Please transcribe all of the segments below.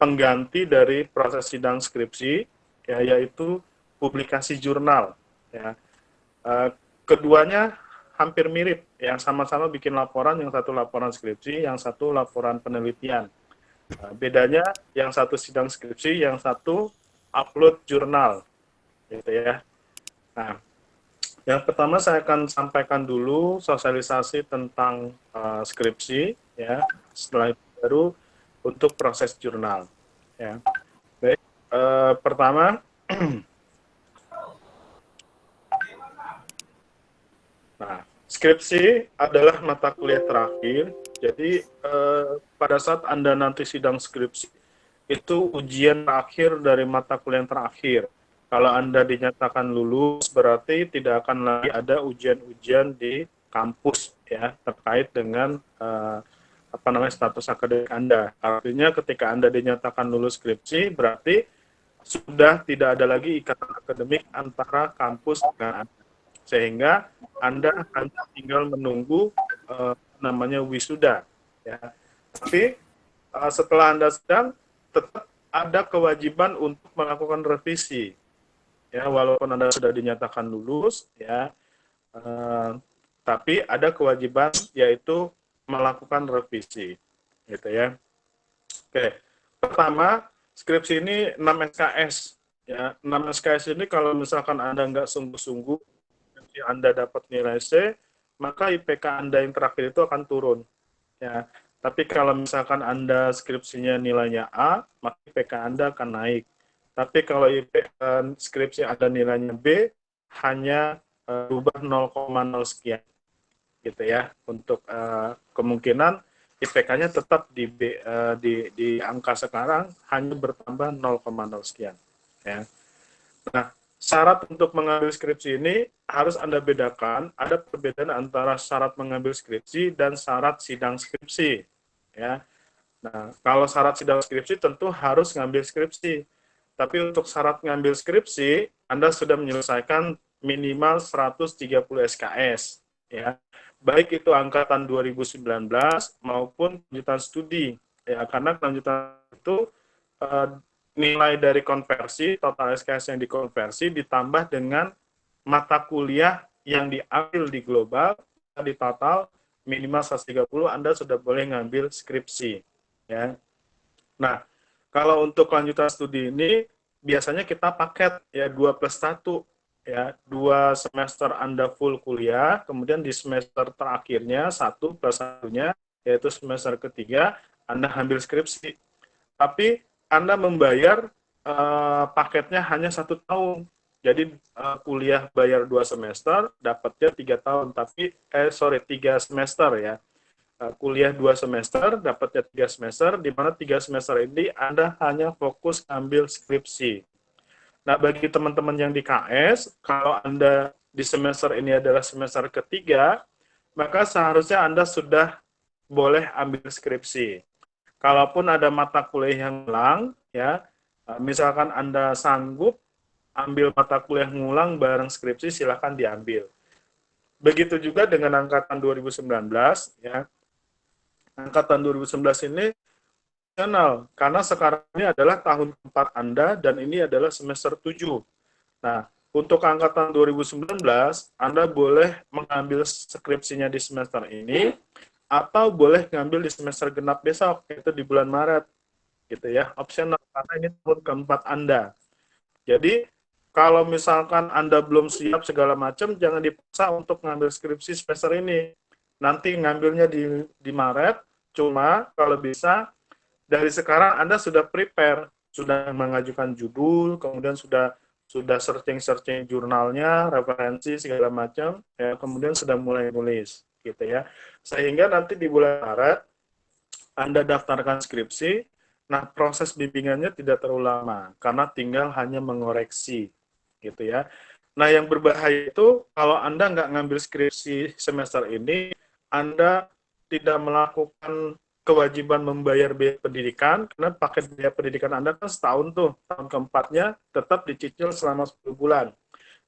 pengganti dari proses sidang skripsi, ya, yaitu publikasi jurnal. Ya. Keduanya hampir mirip, yang sama-sama bikin laporan, yang satu laporan skripsi, yang satu laporan penelitian. Bedanya yang satu sidang skripsi, yang satu upload jurnal, gitu ya. Nah, yang pertama saya akan sampaikan dulu sosialisasi tentang skripsi, ya. Setelah itu baru untuk proses jurnal, ya. Baik, pertama, nah, skripsi adalah mata kuliah terakhir. Jadi pada saat Anda nanti sidang skripsi, itu ujian terakhir dari mata kuliah yang terakhir. Kalau Anda dinyatakan lulus, berarti tidak akan lagi ada ujian-ujian di kampus, ya, terkait dengan apa namanya, status akademik Anda. Artinya ketika Anda dinyatakan lulus skripsi, berarti sudah tidak ada lagi ikatan akademik antara kampus dengan Anda, sehingga Anda hanya tinggal menunggu namanya wisuda, ya. Tapi setelah Anda sedang, tetap ada kewajiban untuk melakukan revisi, ya, walaupun Anda sudah dinyatakan lulus, ya, tapi ada kewajiban yaitu melakukan revisi, gitu ya. Oke, pertama, skripsi ini 6 SKS, ya. 6 SKS ini kalau misalkan Anda nggak sungguh-sungguh, Anda dapat nilai C, maka IPK Anda yang terakhir itu akan turun, ya. Tapi kalau misalkan Anda skripsinya nilainya A, maka IPK Anda akan naik. Tapi kalau skripsi ada nilainya B, hanya berubah 0,0 sekian, gitu ya. Untuk kemungkinan IPK-nya tetap di angka sekarang hanya bertambah 0,0 sekian, ya. Nah, syarat untuk mengambil skripsi ini harus Anda bedakan, ada perbedaan antara syarat mengambil skripsi dan syarat sidang skripsi, ya. Nah, kalau syarat sidang skripsi tentu harus ngambil skripsi. Tapi untuk syarat ngambil skripsi, Anda sudah menyelesaikan minimal 130 SKS, ya. Baik itu angkatan 2019 maupun lanjutan studi, ya, karena lanjutan itu eh, nilai dari konversi, total SKS yang dikonversi ditambah dengan mata kuliah yang diambil di global, di total minimal 130, Anda sudah boleh ngambil skripsi, ya. Nah, kalau untuk lanjutan studi ini biasanya kita paket, ya, 2+1, ya, 2 semester Anda full kuliah, kemudian di semester terakhirnya 1+1-nya, yaitu semester ketiga, Anda ambil skripsi. Tapi Anda membayar paketnya hanya 1 tahun. Jadi kuliah bayar 2 semester, dapatnya 3 tahun. Tapi 3 semester, ya. Kuliah 2 semester, dapatnya 3 semester, di mana 3 semester ini Anda hanya fokus ambil skripsi. Nah, bagi teman-teman yang di KS, kalau Anda di semester ini adalah semester ketiga, maka seharusnya Anda sudah boleh ambil skripsi. Kalaupun ada mata kuliah yang ulang, ya, misalkan Anda sanggup ambil mata kuliah ngulang bareng skripsi, silakan diambil. Begitu juga dengan angkatan 2019, ya. Angkatan 2019 ini opsional, karena sekarang ini adalah tahun keempat Anda dan ini adalah semester 7. Nah, untuk angkatan 2019, Anda boleh mengambil skripsinya di semester ini, atau boleh ngambil di semester genap besok, yaitu di bulan Maret, gitu ya, opsional, karena ini tahun keempat Anda. Jadi, kalau misalkan Anda belum siap segala macam, jangan dipaksa untuk ngambil skripsi semester ini. Nanti ngambilnya di Maret, cuma kalau bisa, dari sekarang Anda sudah prepare, sudah mengajukan judul, kemudian sudah searching jurnalnya, referensi segala macam, ya, kemudian sudah mulai nulis, gitu ya. Sehingga nanti di bulan Maret Anda daftarkan skripsi, nah proses bimbingannya tidak terlalu lama karena tinggal hanya mengoreksi, gitu ya. Nah, yang berbahaya itu kalau Anda nggak ngambil skripsi semester ini, Anda tidak melakukan kewajiban membayar biaya pendidikan, karena paket biaya pendidikan Anda kan setahun tuh, tahun keempatnya tetap dicicil selama 10 bulan.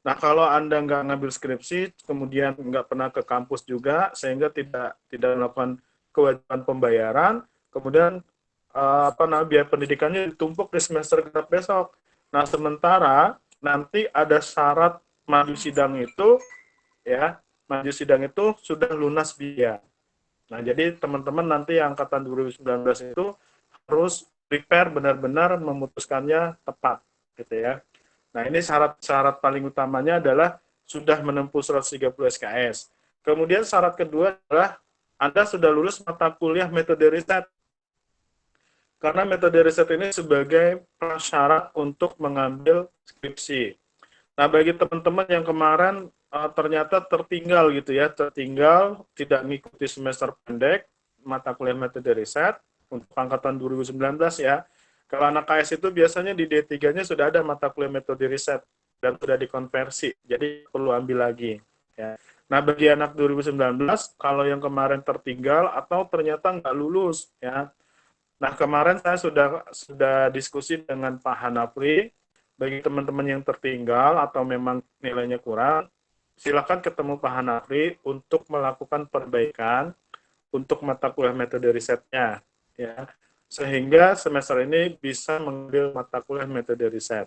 Nah, kalau Anda nggak ngambil skripsi, kemudian nggak pernah ke kampus juga, sehingga tidak melakukan kewajiban pembayaran, kemudian biaya pendidikannya ditumpuk di semester genap besok. Nah, sementara nanti ada syarat maju sidang itu, ya, maju sidang itu sudah lunas biaya. Nah, jadi teman-teman nanti yang angkatan 2019 itu harus prepare benar-benar memutuskannya tepat, gitu ya. Nah, ini syarat-syarat paling utamanya adalah sudah menempuh 130 SKS. Kemudian syarat kedua adalah Anda sudah lulus mata kuliah metode riset. Karena metode riset ini sebagai prasyarat untuk mengambil skripsi. Nah, bagi teman-teman yang kemarin ternyata tertinggal gitu ya, tertinggal tidak mengikuti semester pendek mata kuliah metode riset untuk angkatan 2019 ya. Kalau anak KS itu biasanya di D3-nya sudah ada mata kuliah metode riset dan sudah dikonversi, jadi perlu ambil lagi. Ya. Nah, bagi anak 2019, kalau yang kemarin tertinggal atau ternyata nggak lulus, ya. Nah, kemarin saya sudah diskusi dengan Pak Hanafri, bagi teman-teman yang tertinggal atau memang nilainya kurang, silakan ketemu Pak Hanafri untuk melakukan perbaikan untuk mata kuliah metode risetnya, ya, sehingga semester ini bisa mengambil mata kuliah metode riset,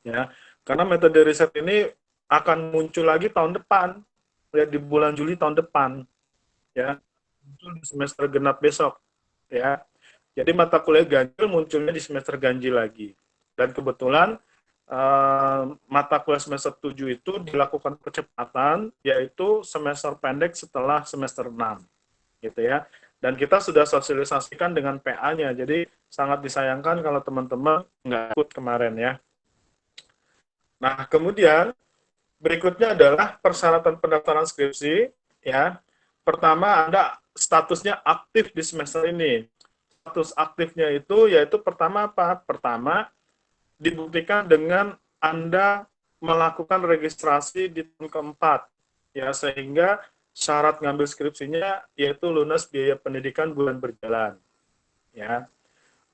ya, karena metode riset ini akan muncul lagi tahun depan, ya, di bulan Juli tahun depan, ya, muncul di semester genap besok, ya. Jadi mata kuliah ganjil munculnya di semester ganjil lagi, dan kebetulan mata kuliah semester 7 itu dilakukan percepatan, yaitu semester pendek setelah semester 6. Gitu ya. Dan kita sudah sosialisasikan dengan PA-nya, jadi sangat disayangkan kalau teman-teman nggak ikut kemarin ya. Nah, kemudian berikutnya adalah persyaratan pendaftaran skripsi. Ya, pertama Anda statusnya aktif di semester ini. Status aktifnya itu yaitu pertama apa? Pertama, dibuktikan dengan Anda melakukan registrasi di tahun keempat, ya, sehingga syarat ngambil skripsinya yaitu lunas biaya pendidikan bulan berjalan, ya.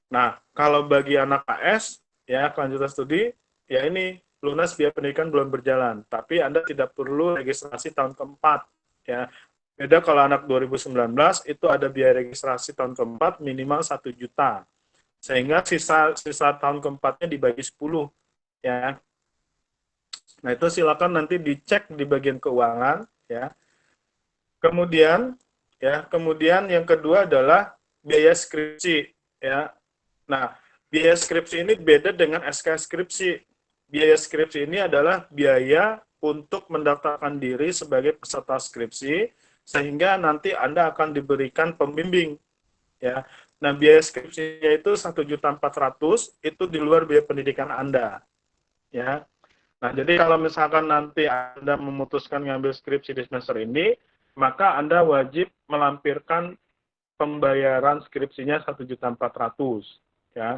Nah, kalau bagi anak KS, ya, kelanjutan studi, ya ini lunas biaya pendidikan bulan berjalan, tapi Anda tidak perlu registrasi tahun keempat, ya. Beda kalau anak 2019 itu ada biaya registrasi tahun keempat minimal 1 juta. Sehingga sisa tahun keempatnya dibagi 10, ya. Nah, itu silakan nanti dicek di bagian keuangan, ya. Kemudian yang kedua adalah biaya skripsi, ya. Nah, biaya skripsi ini beda dengan SK skripsi. Biaya skripsi ini adalah biaya untuk mendaftarkan diri sebagai peserta skripsi, sehingga nanti Anda akan diberikan pembimbing, ya. Nah, biaya skripsinya itu 1.400.000 itu di luar biaya pendidikan Anda, ya. Nah, jadi kalau misalkan nanti Anda memutuskan ngambil skripsi di semester ini, maka Anda wajib melampirkan pembayaran skripsinya 1.400.000, ya.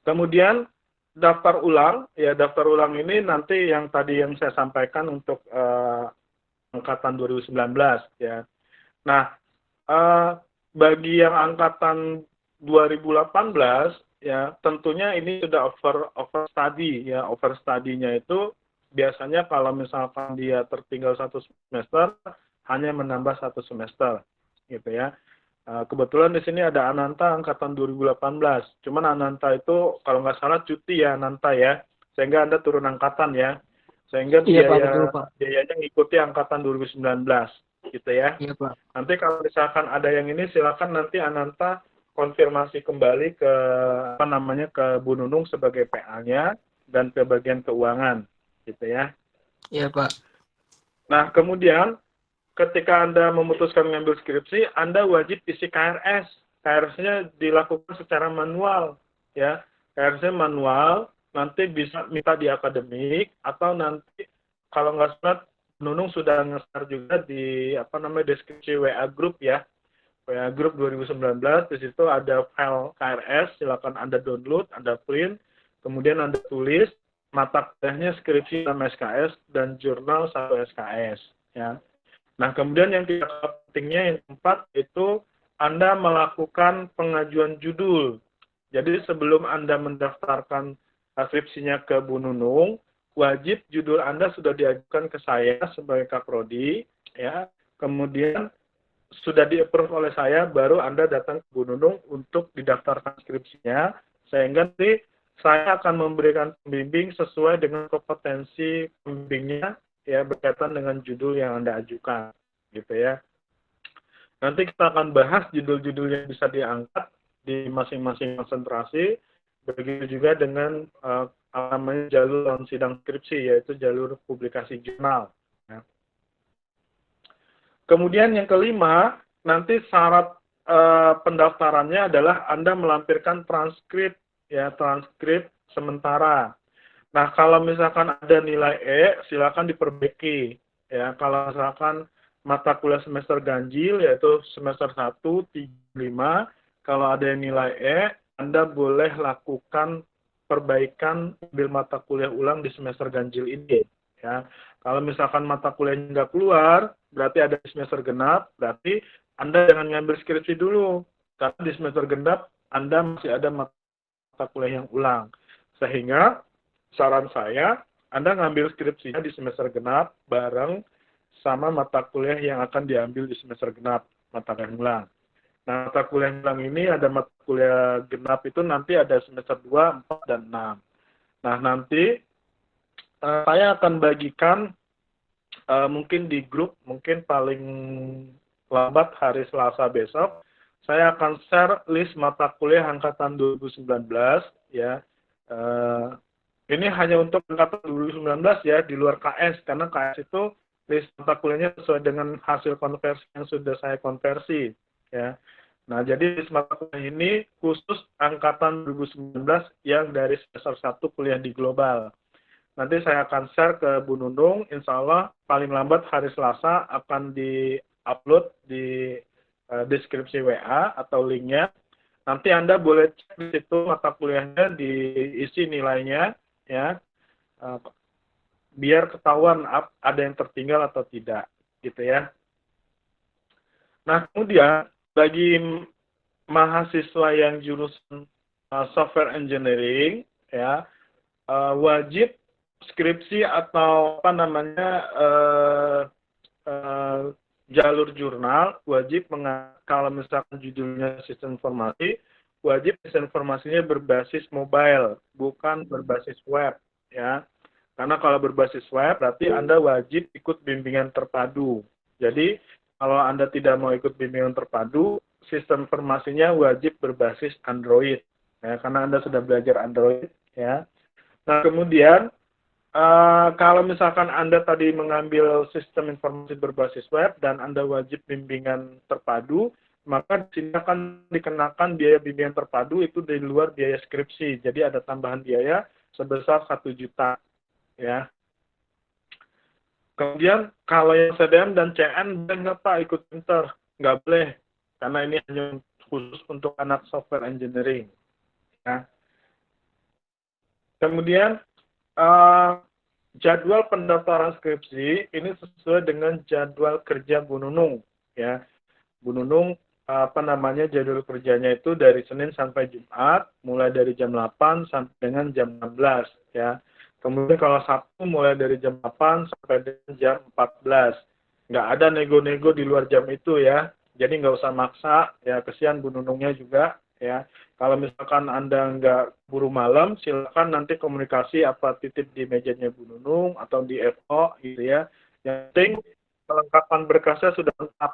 Kemudian daftar ulang, ya, daftar ulang ini nanti yang tadi yang saya sampaikan untuk angkatan 2019, ya. Nah, bagi yang angkatan 2018, ya, tentunya ini sudah over study, ya. Over study-nya itu biasanya kalau misalkan dia tertinggal 1 semester hanya menambah 1 semester, gitu ya. Kebetulan di sini ada Ananta angkatan 2018. Cuman Ananta itu kalau nggak salah cuti ya Ananta ya, sehingga Anda turun angkatan ya, sehingga Iya Pak, betul Pak. biayanya ngikuti angkatan 2019, gitu ya. Iya Pak. Nanti kalau misalkan ada yang ini, silakan nanti Ananta konfirmasi kembali ke ke Bu Nunung sebagai PA-nya dan ke bagian keuangan, gitu ya. Iya Pak. Nah, kemudian ketika Anda memutuskan mengambil skripsi, Anda wajib isi KRS. KRS-nya dilakukan secara manual, ya. KRS-nya manual, nanti bisa minta di akademik, atau nanti kalau nggak salah, Nunung sudah nge-share juga di deskripsi WA Group ya. WA Group 2019, di situ ada file KRS, silakan Anda download, Anda print, kemudian Anda tulis mata kuliahnya skripsi 6 SKS dan jurnal 1 SKS, ya. Nah, kemudian yang tidak pentingnya yang keempat itu Anda melakukan pengajuan judul. Jadi sebelum Anda mendaftarkan skripsinya ke Bu Nunung, wajib judul Anda sudah diajukan ke saya sebagai Kaprodi, ya. Kemudian sudah di-approve oleh saya, baru Anda datang ke Bu Nunung untuk didaftarkan skripsinya, sehingga nanti saya akan memberikan pembimbing sesuai dengan kompetensi pembimbingnya, ya, berkaitan dengan judul yang Anda ajukan, gitu ya. Nanti kita akan bahas judul-judul yang bisa diangkat di masing-masing konsentrasi, begitu juga dengan namanya jalur dalam sidang skripsi, yaitu jalur publikasi jurnal. Ya. Kemudian yang kelima, nanti syarat pendaftarannya adalah Anda melampirkan transkrip, ya, transkrip sementara. Nah, kalau misalkan ada nilai E, silakan diperbaiki. Ya, kalau misalkan mata kuliah semester ganjil, yaitu semester 1, 3, 5, kalau ada yang nilai E, Anda boleh lakukan perbaikan ambil mata kuliah ulang di semester ganjil ini. Ya, kalau misalkan mata kuliahnya nggak keluar, berarti ada di semester genap, berarti Anda jangan ngambil skripsi dulu. Karena di semester genap, Anda masih ada mata kuliah yang ulang. Sehingga saran saya, Anda ngambil skripsinya di semester genap bareng sama mata kuliah yang akan diambil di semester genap, mata kuliah ulang. Nah, mata kuliah ulang ini ada mata kuliah genap itu nanti ada semester 2, 4, dan 6. Nah, nanti saya akan bagikan mungkin di grup, mungkin paling lambat hari Selasa besok, saya akan share list mata kuliah angkatan 2019, ya. Ini hanya untuk angkatan 2019 ya, di luar KS, karena KS itu list mata kuliahnya sesuai dengan hasil konversi yang sudah saya konversi, ya. Nah, jadi list mata kuliah ini khusus angkatan 2019 yang dari semester 1 kuliah di global. Nanti saya akan share ke Bu Nunung, insya Allah paling lambat hari Selasa akan di-upload di deskripsi WA atau linknya. Nanti Anda boleh cek di situ mata kuliahnya, diisi nilainya, ya, biar ketahuan ada yang tertinggal atau tidak, gitu ya. Nah, kemudian bagi mahasiswa yang jurusan software engineering, ya, wajib skripsi atau apa namanya jalur jurnal wajib kalau misalkan judulnya sistem informasi, wajib sistem informasinya berbasis mobile, bukan berbasis web, ya. Karena kalau berbasis web berarti Anda wajib ikut bimbingan terpadu. Jadi kalau Anda tidak mau ikut bimbingan terpadu, sistem informasinya wajib berbasis Android, ya, karena Anda sudah belajar Android, ya. Nah, kemudian kalau misalkan Anda tadi mengambil sistem informasi berbasis web dan Anda wajib bimbingan terpadu, maka di sini akan dikenakan biaya bimbingan terpadu itu di luar biaya skripsi. Jadi ada tambahan biaya sebesar 1 juta, ya. Kemudian kalau yang SDM dan CN boleh nggak Pak ikut pinter? Nggak boleh, karena ini hanya khusus untuk anak software engineering, ya. Kemudian jadwal pendaftaran skripsi ini sesuai dengan jadwal kerja Bu Nunung, ya. Bu Nunung jadwal kerjanya itu dari Senin sampai Jumat, mulai dari jam 8 sampai dengan jam 16, ya. Kemudian kalau Sabtu mulai dari jam 8 sampai dengan jam 14. Nggak ada nego-nego di luar jam itu, ya. Jadi nggak usah maksa, ya, kesian Bu Nunungnya juga, ya. Kalau misalkan Anda nggak buru malam, silakan nanti komunikasi apa titip di mejanya Bu Nunung atau di FO, gitu ya. Yang penting kelengkapan berkasnya sudah lengkap,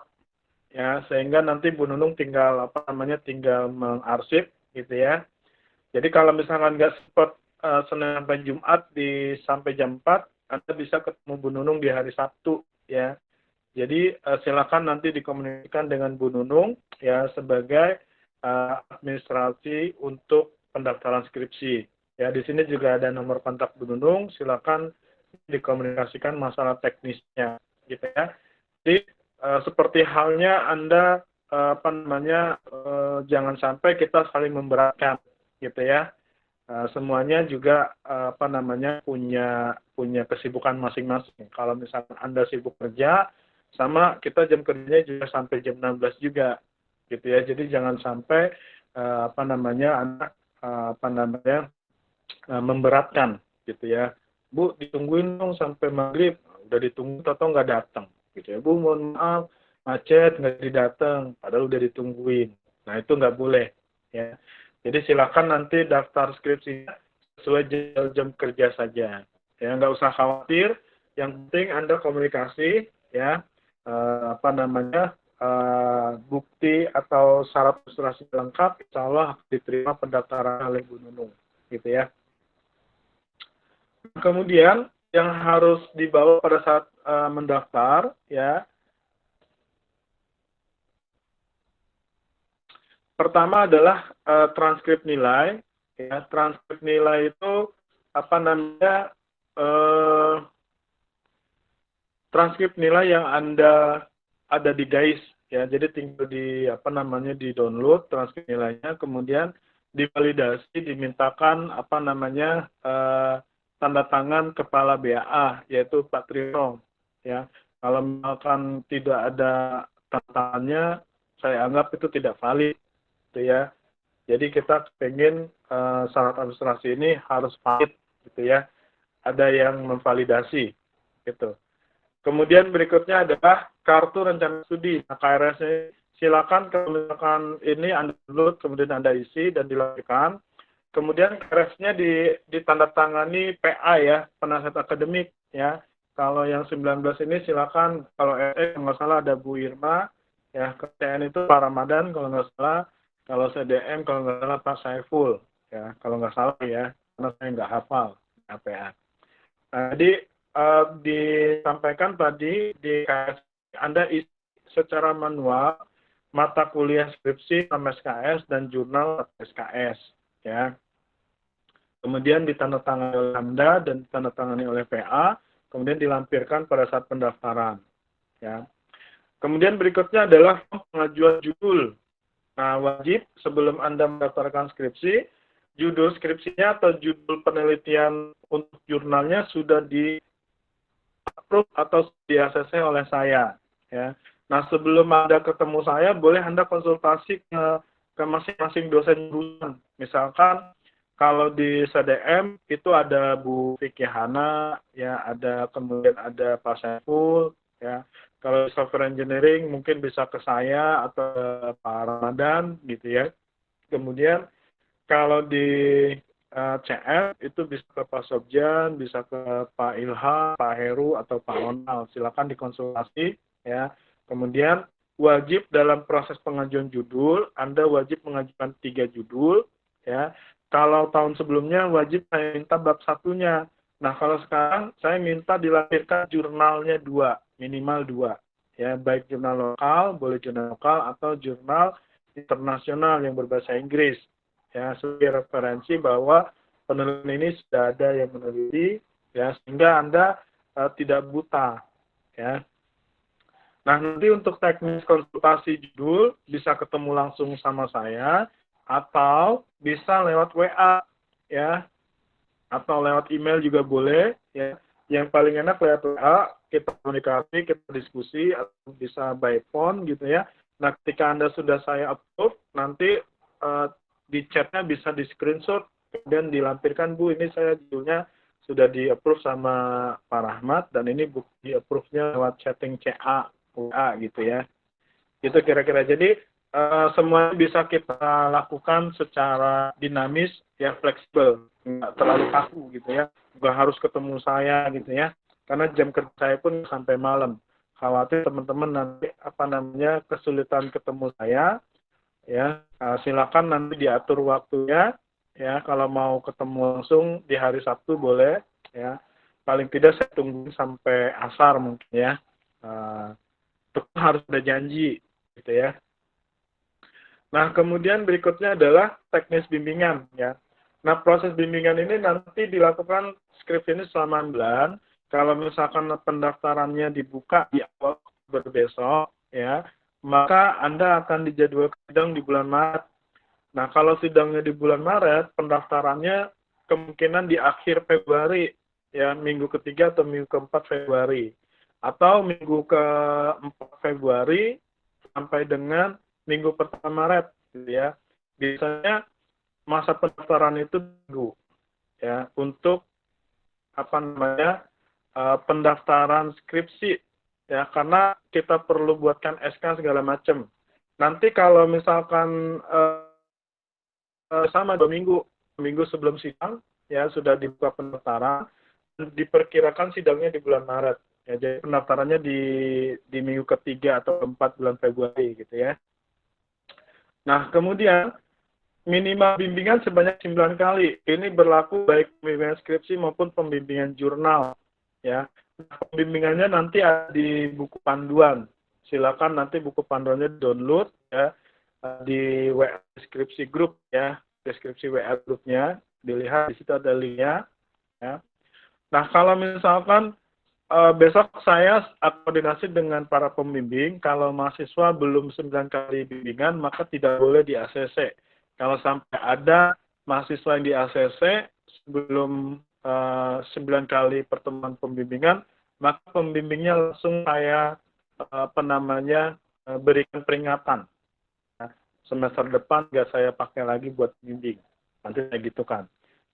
ya, sehingga nanti Bu Nunung tinggal tinggal mengarsip, gitu ya. Jadi kalau misalkan nggak sempat Senin sampai Jumat sampai jam 4, Anda bisa ketemu Bu Nunung di hari Sabtu, ya. Jadi silakan nanti dikomunikasikan dengan Bu Nunung, ya, sebagai administrasi untuk pendaftaran skripsi. Ya, di sini juga ada nomor kontak Bu Nunung, silakan dikomunikasikan masalah teknisnya, gitu ya. Jadi seperti halnya Anda jangan sampai kita saling memberatkan, gitu ya. Semuanya juga punya kesibukan masing-masing. Kalau misalkan Anda sibuk kerja, sama kita jam kerjanya juga sampai jam 16 juga, gitu ya. Jadi jangan sampai memberatkan, gitu ya. Bu, ditungguin dong sampai maghrib, udah ditunggu atau nggak datang, gitu ya. Bu, mohon maaf, macet nggak jadi datang, padahal udah ditungguin. Nah itu nggak boleh ya. Jadi silakan nanti daftar skripsinya sesuai jam kerja saja. Ya nggak usah khawatir. Yang penting Anda komunikasi ya apa namanya bukti atau syarat registrasi lengkap, insya Allah diterima pendaftaran oleh Bu Nunung, gitu ya. Kemudian yang harus dibawa pada saat mendaftar ya. Pertama adalah transkrip nilai. Ya, transkrip nilai itu apa namanya? Transkrip nilai yang Anda ada di GAIS ya. Jadi tinggal di apa namanya di-download transkrip nilainya, kemudian divalidasi, dimintakan apa namanya tanda tangan kepala BAA yaitu Pak Trino ya. Kalau misalkan tidak ada tanda tangannya, saya anggap itu tidak valid gitu ya. Jadi kita pengen syarat administrasi ini harus valid gitu ya. Ada yang memvalidasi gitu. Kemudian berikutnya adalah kartu rencana studi. Nah, KRS-nya silakan kalau misalkan ini Anda download, kemudian Anda isi dan dilakukan. Kemudian KRS-nya ditandatangani PA ya, penasihat akademik ya. Kalau yang 19 ini silakan, kalau nggak salah ada Bu Irma, ya, KCN itu Pak Ramadan kalau nggak salah, kalau CDM kalau nggak salah Pak Saiful, ya, kalau nggak salah ya, karena saya nggak hafal PA. Nah, jadi disampaikan tadi di KS, Anda isi secara manual mata kuliah skripsi nama SKS dan jurnal SKS ya. Kemudian ditandatangani oleh Anda dan ditandatangani oleh PA, kemudian dilampirkan pada saat pendaftaran ya. Kemudian berikutnya adalah pengajuan judul. Nah, wajib sebelum Anda mendaftarkan skripsi, judul skripsinya atau judul penelitian untuk jurnalnya sudah di approve atau di ACC oleh saya ya. Nah, sebelum Anda ketemu saya, boleh Anda konsultasi ke masing-masing dosen jurusan. Misalkan kalau di CDM itu ada Bu Vicky Hana ya, ada kemudian ada Pak Saiful ya. Kalau di software engineering mungkin bisa ke saya atau ke Pak Ramadan gitu ya. Kemudian kalau di CF itu bisa ke Pak Sobjan, bisa ke Pak Ilham, Pak Heru, atau Pak Ronald. Silakan dikonsultasi ya. Kemudian wajib dalam proses pengajuan judul, Anda wajib mengajukan 3 judul ya. Kalau tahun sebelumnya wajib saya minta bab satunya. Nah, kalau sekarang saya minta dilampirkan jurnalnya 2, minimal 2. Ya, baik jurnal lokal, boleh jurnal lokal atau jurnal internasional yang berbahasa Inggris. Ya, sebagai referensi bahwa penelitian ini sudah ada yang meneliti, ya, sehingga Anda tidak buta. Ya. Nah, nanti untuk teknis konsultasi judul bisa ketemu langsung sama saya atau bisa lewat WA ya, atau lewat email juga boleh ya. Yang paling enak lewat WA, kita komunikasi, kita diskusi, atau bisa by phone gitu ya. Nah, ketika Anda sudah saya approve, nanti di chatnya bisa di screenshot dan dilampirkan, Bu, ini saya judulnya sudah di approve sama Pak Rahmat dan ini bukti approve-nya lewat chatting CA WA gitu ya. Itu kira-kira. Jadi semua bisa kita lakukan secara dinamis ya, fleksibel, nggak terlalu kaku gitu ya. Nggak harus ketemu saya gitu ya. Karena jam kerja saya pun sampai malam. Khawatir teman-teman nanti apa namanya kesulitan ketemu saya ya. Silakan nanti diatur waktunya ya. Kalau mau ketemu langsung di hari Sabtu boleh ya. Paling tidak saya tunggu sampai asar mungkin ya. Harus ada janji gitu ya. Nah, kemudian berikutnya adalah teknis bimbingan ya. Nah, proses bimbingan ini nanti dilakukan skripsi ini selama 6 bulan. Kalau misalkan pendaftarannya dibuka di awal besok ya, maka Anda akan dijadwalkan sidang di bulan Maret. Nah, kalau sidangnya di bulan Maret, pendaftarannya kemungkinan di akhir Februari ya, minggu ketiga atau minggu keempat Februari. Atau minggu ke-4 Februari sampai dengan minggu pertama Maret gitu ya. Biasanya masa pendaftaran itu dulu ya untuk apa namanya pendaftaran skripsi ya, karena kita perlu buatkan SK segala macam. Nanti kalau misalkan sama 2 minggu sebelum sidang, ya sudah dibuka pendaftaran, diperkirakan sidangnya di bulan Maret. Ya, jadi pendaftarannya di minggu ketiga atau keempat bulan Februari gitu ya. Nah, kemudian minimal bimbingan sebanyak 9 kali. Ini berlaku baik pembimbingan skripsi maupun pembimbingan jurnal. Ya, pembimbingannya nanti ada di buku panduan. Silakan nanti buku panduannya download ya di WA deskripsi grup ya, deskripsi WA grupnya, dilihat di situ ada linknya. Ya. Nah, kalau misalkan besok saya koordinasi dengan para pembimbing, kalau mahasiswa belum 9 kali bimbingan, maka tidak boleh di ACC. Kalau sampai ada mahasiswa yang di ACC sebelum 9 kali pertemuan pembimbingan, maka pembimbingnya langsung saya berikan peringatan. Semester depan nggak saya pakai lagi buat bimbing. Nanti saya gitu kan.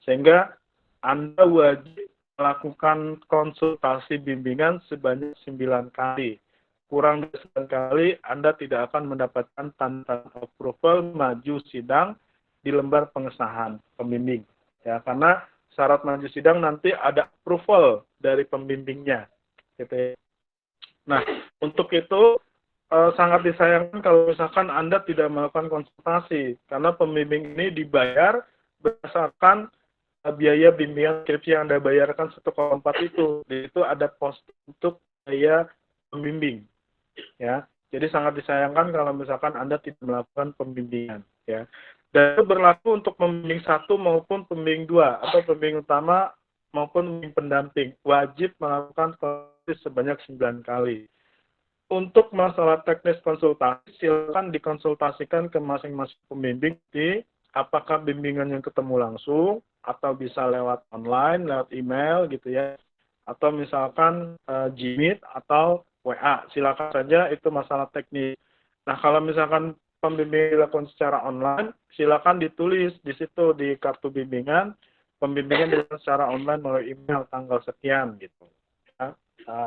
Sehingga Anda wajib melakukan konsultasi bimbingan sebanyak 9 kali. Kurang dari 9 kali, Anda tidak akan mendapatkan tanda approval maju sidang di lembar pengesahan pembimbing. Ya, karena syarat maju sidang nanti ada approval dari pembimbingnya. Gitu. Nah, untuk itu sangat disayangkan kalau misalkan Anda tidak melakukan konsultasi, karena pembimbing ini dibayar berdasarkan biaya bimbingan skripsi yang Anda bayarkan 1,4 itu. Di itu ada pos untuk biaya pembimbing. Ya. Jadi sangat disayangkan kalau misalkan Anda tidak melakukan pembimbingan. Ya. Dan itu berlaku untuk pembimbing 1 maupun pembimbing 2, atau pembimbing utama maupun pembimbing pendamping. Wajib melakukan konsultasi sebanyak 9 kali. Untuk masalah teknis konsultasi, silakan dikonsultasikan ke masing-masing pembimbing di apakah bimbingan yang ketemu langsung, atau bisa lewat online, lewat email gitu ya, atau misalkan Gmeet atau WA. Silakan saja, itu masalah teknis. Nah, kalau misalkan pembimbing dilakukan secara online, silakan ditulis di situ di kartu bimbingan, pembimbingan dilakukan secara online melalui email tanggal sekian gitu. Ya.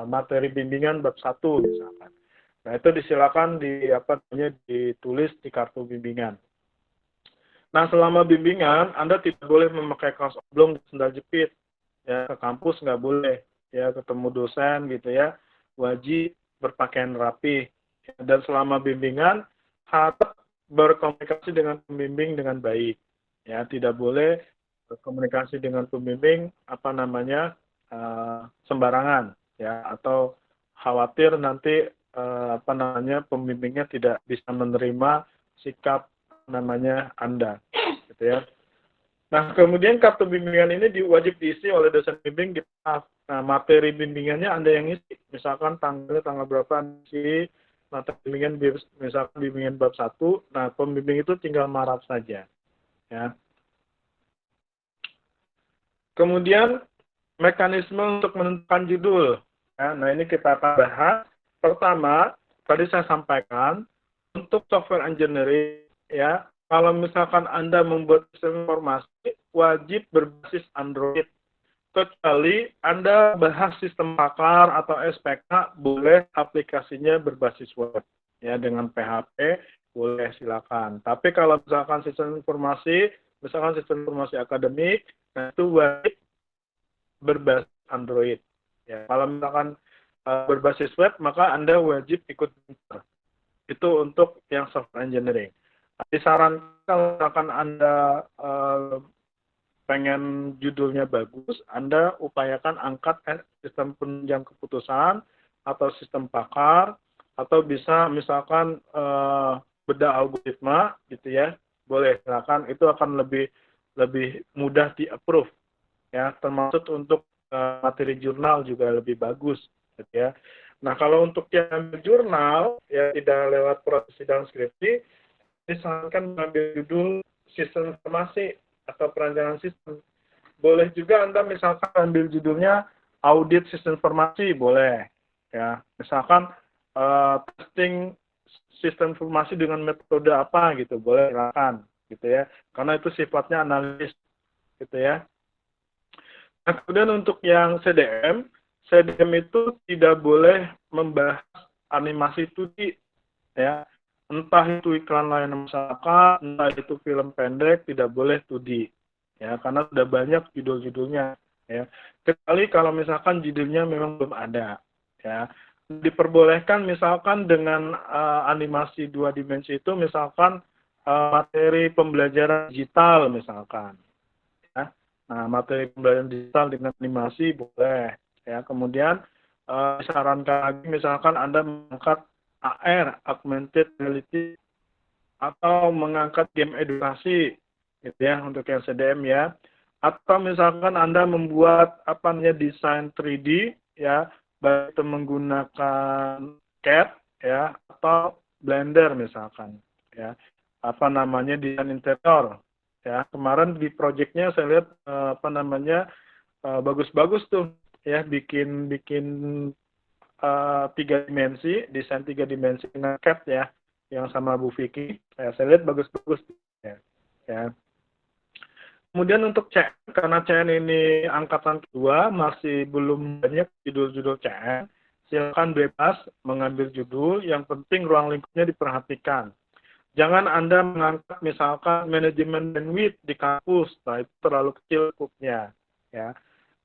Materi bimbingan bab 1 misalkan. Nah, itu disilakan ditulis di kartu bimbingan. Nah, selama bimbingan, Anda tidak boleh memakai kaos oblong dan sandal jepit. Ya, ke kampus nggak boleh. Ya, ketemu dosen gitu ya. Wajib berpakaian rapi. Dan selama bimbingan, harus berkomunikasi dengan pembimbing dengan baik. Ya, tidak boleh berkomunikasi dengan pembimbing sembarangan ya, atau khawatir nanti pembimbingnya tidak bisa menerima sikap Anda gitu ya. Nah, kemudian kartu bimbingan ini wajib diisi oleh dosen bimbing di staff. Nah, materi bimbingannya Anda yang isi. Misalkan tanggal berapa isi materi bimbingan, misalkan bimbingan bab 1, nah pembimbing itu tinggal marap saja. Ya. Kemudian mekanisme untuk menentukan judul. Ya, nah, ini kita akan bahas. Pertama, tadi saya sampaikan, untuk software engineering, ya, kalau misalkan Anda membuat sistem informasi, wajib berbasis Android. Kecuali Anda bahas sistem pakar atau SPK, boleh aplikasinya berbasis web. Ya, dengan PHP, boleh silakan. Tapi kalau misalkan sistem informasi akademik, nah itu wajib berbasis Android. Ya, kalau misalkan berbasis web, maka Anda wajib ikut itu untuk yang software engineering. Disarankan kalau misalkan Anda pengen judulnya bagus, Anda upayakan angkat sistem penunjang keputusan atau sistem pakar, atau bisa misalkan bedah algoritma gitu ya, boleh silakan, itu akan lebih mudah di-approve ya, termasuk untuk materi jurnal juga lebih bagus gitu ya. Nah, kalau untuk yang jurnal ya tidak lewat proses sidang skripsi, disarankan mengambil judul sistem informasi atau perancangan sistem. Boleh juga Anda misalkan ambil judulnya audit sistem informasi, boleh ya. Misalkan testing sistem informasi dengan metode apa gitu, boleh silakan gitu ya. Karena itu sifatnya analis gitu ya. Nah, kemudian untuk yang CDM itu tidak boleh membahas animasi 2D, ya. Entah itu iklan layanan masyarakat, entah itu film pendek, tidak boleh 2D, ya, karena sudah banyak judul-judulnya, ya. Kecuali kalau misalkan judulnya memang belum ada, ya. Diperbolehkan misalkan dengan animasi 2 dimensi itu, misalkan materi pembelajaran digital misalkan, ya. Nah, materi pembelajaran digital dengan animasi boleh, ya. Kemudian disarankan lagi misalkan Anda mengangkat AR, augmented reality, atau mengangkat game edukasi, gitu ya, untuk yang CDM, ya. Atau misalkan Anda membuat apa namanya desain 3D, ya, baik itu menggunakan CAD, ya, atau Blender misalkan, ya, apa namanya desain interior, ya. Kemarin di projectnya saya lihat apa namanya bagus-bagus tuh, ya, bikin 3 dimensi, desain 3 dimensi dengan CAD, ya, yang sama Bu Vicky, saya lihat bagus-bagus, ya, ya. Kemudian untuk CN, karena CN ini angkatan kedua, masih belum banyak judul-judul CN, silakan bebas mengambil judul, yang penting ruang lingkupnya diperhatikan. Jangan Anda mengangkat misalkan manajemen bandwidth di kampus, nah itu terlalu kecil skupnya, ya.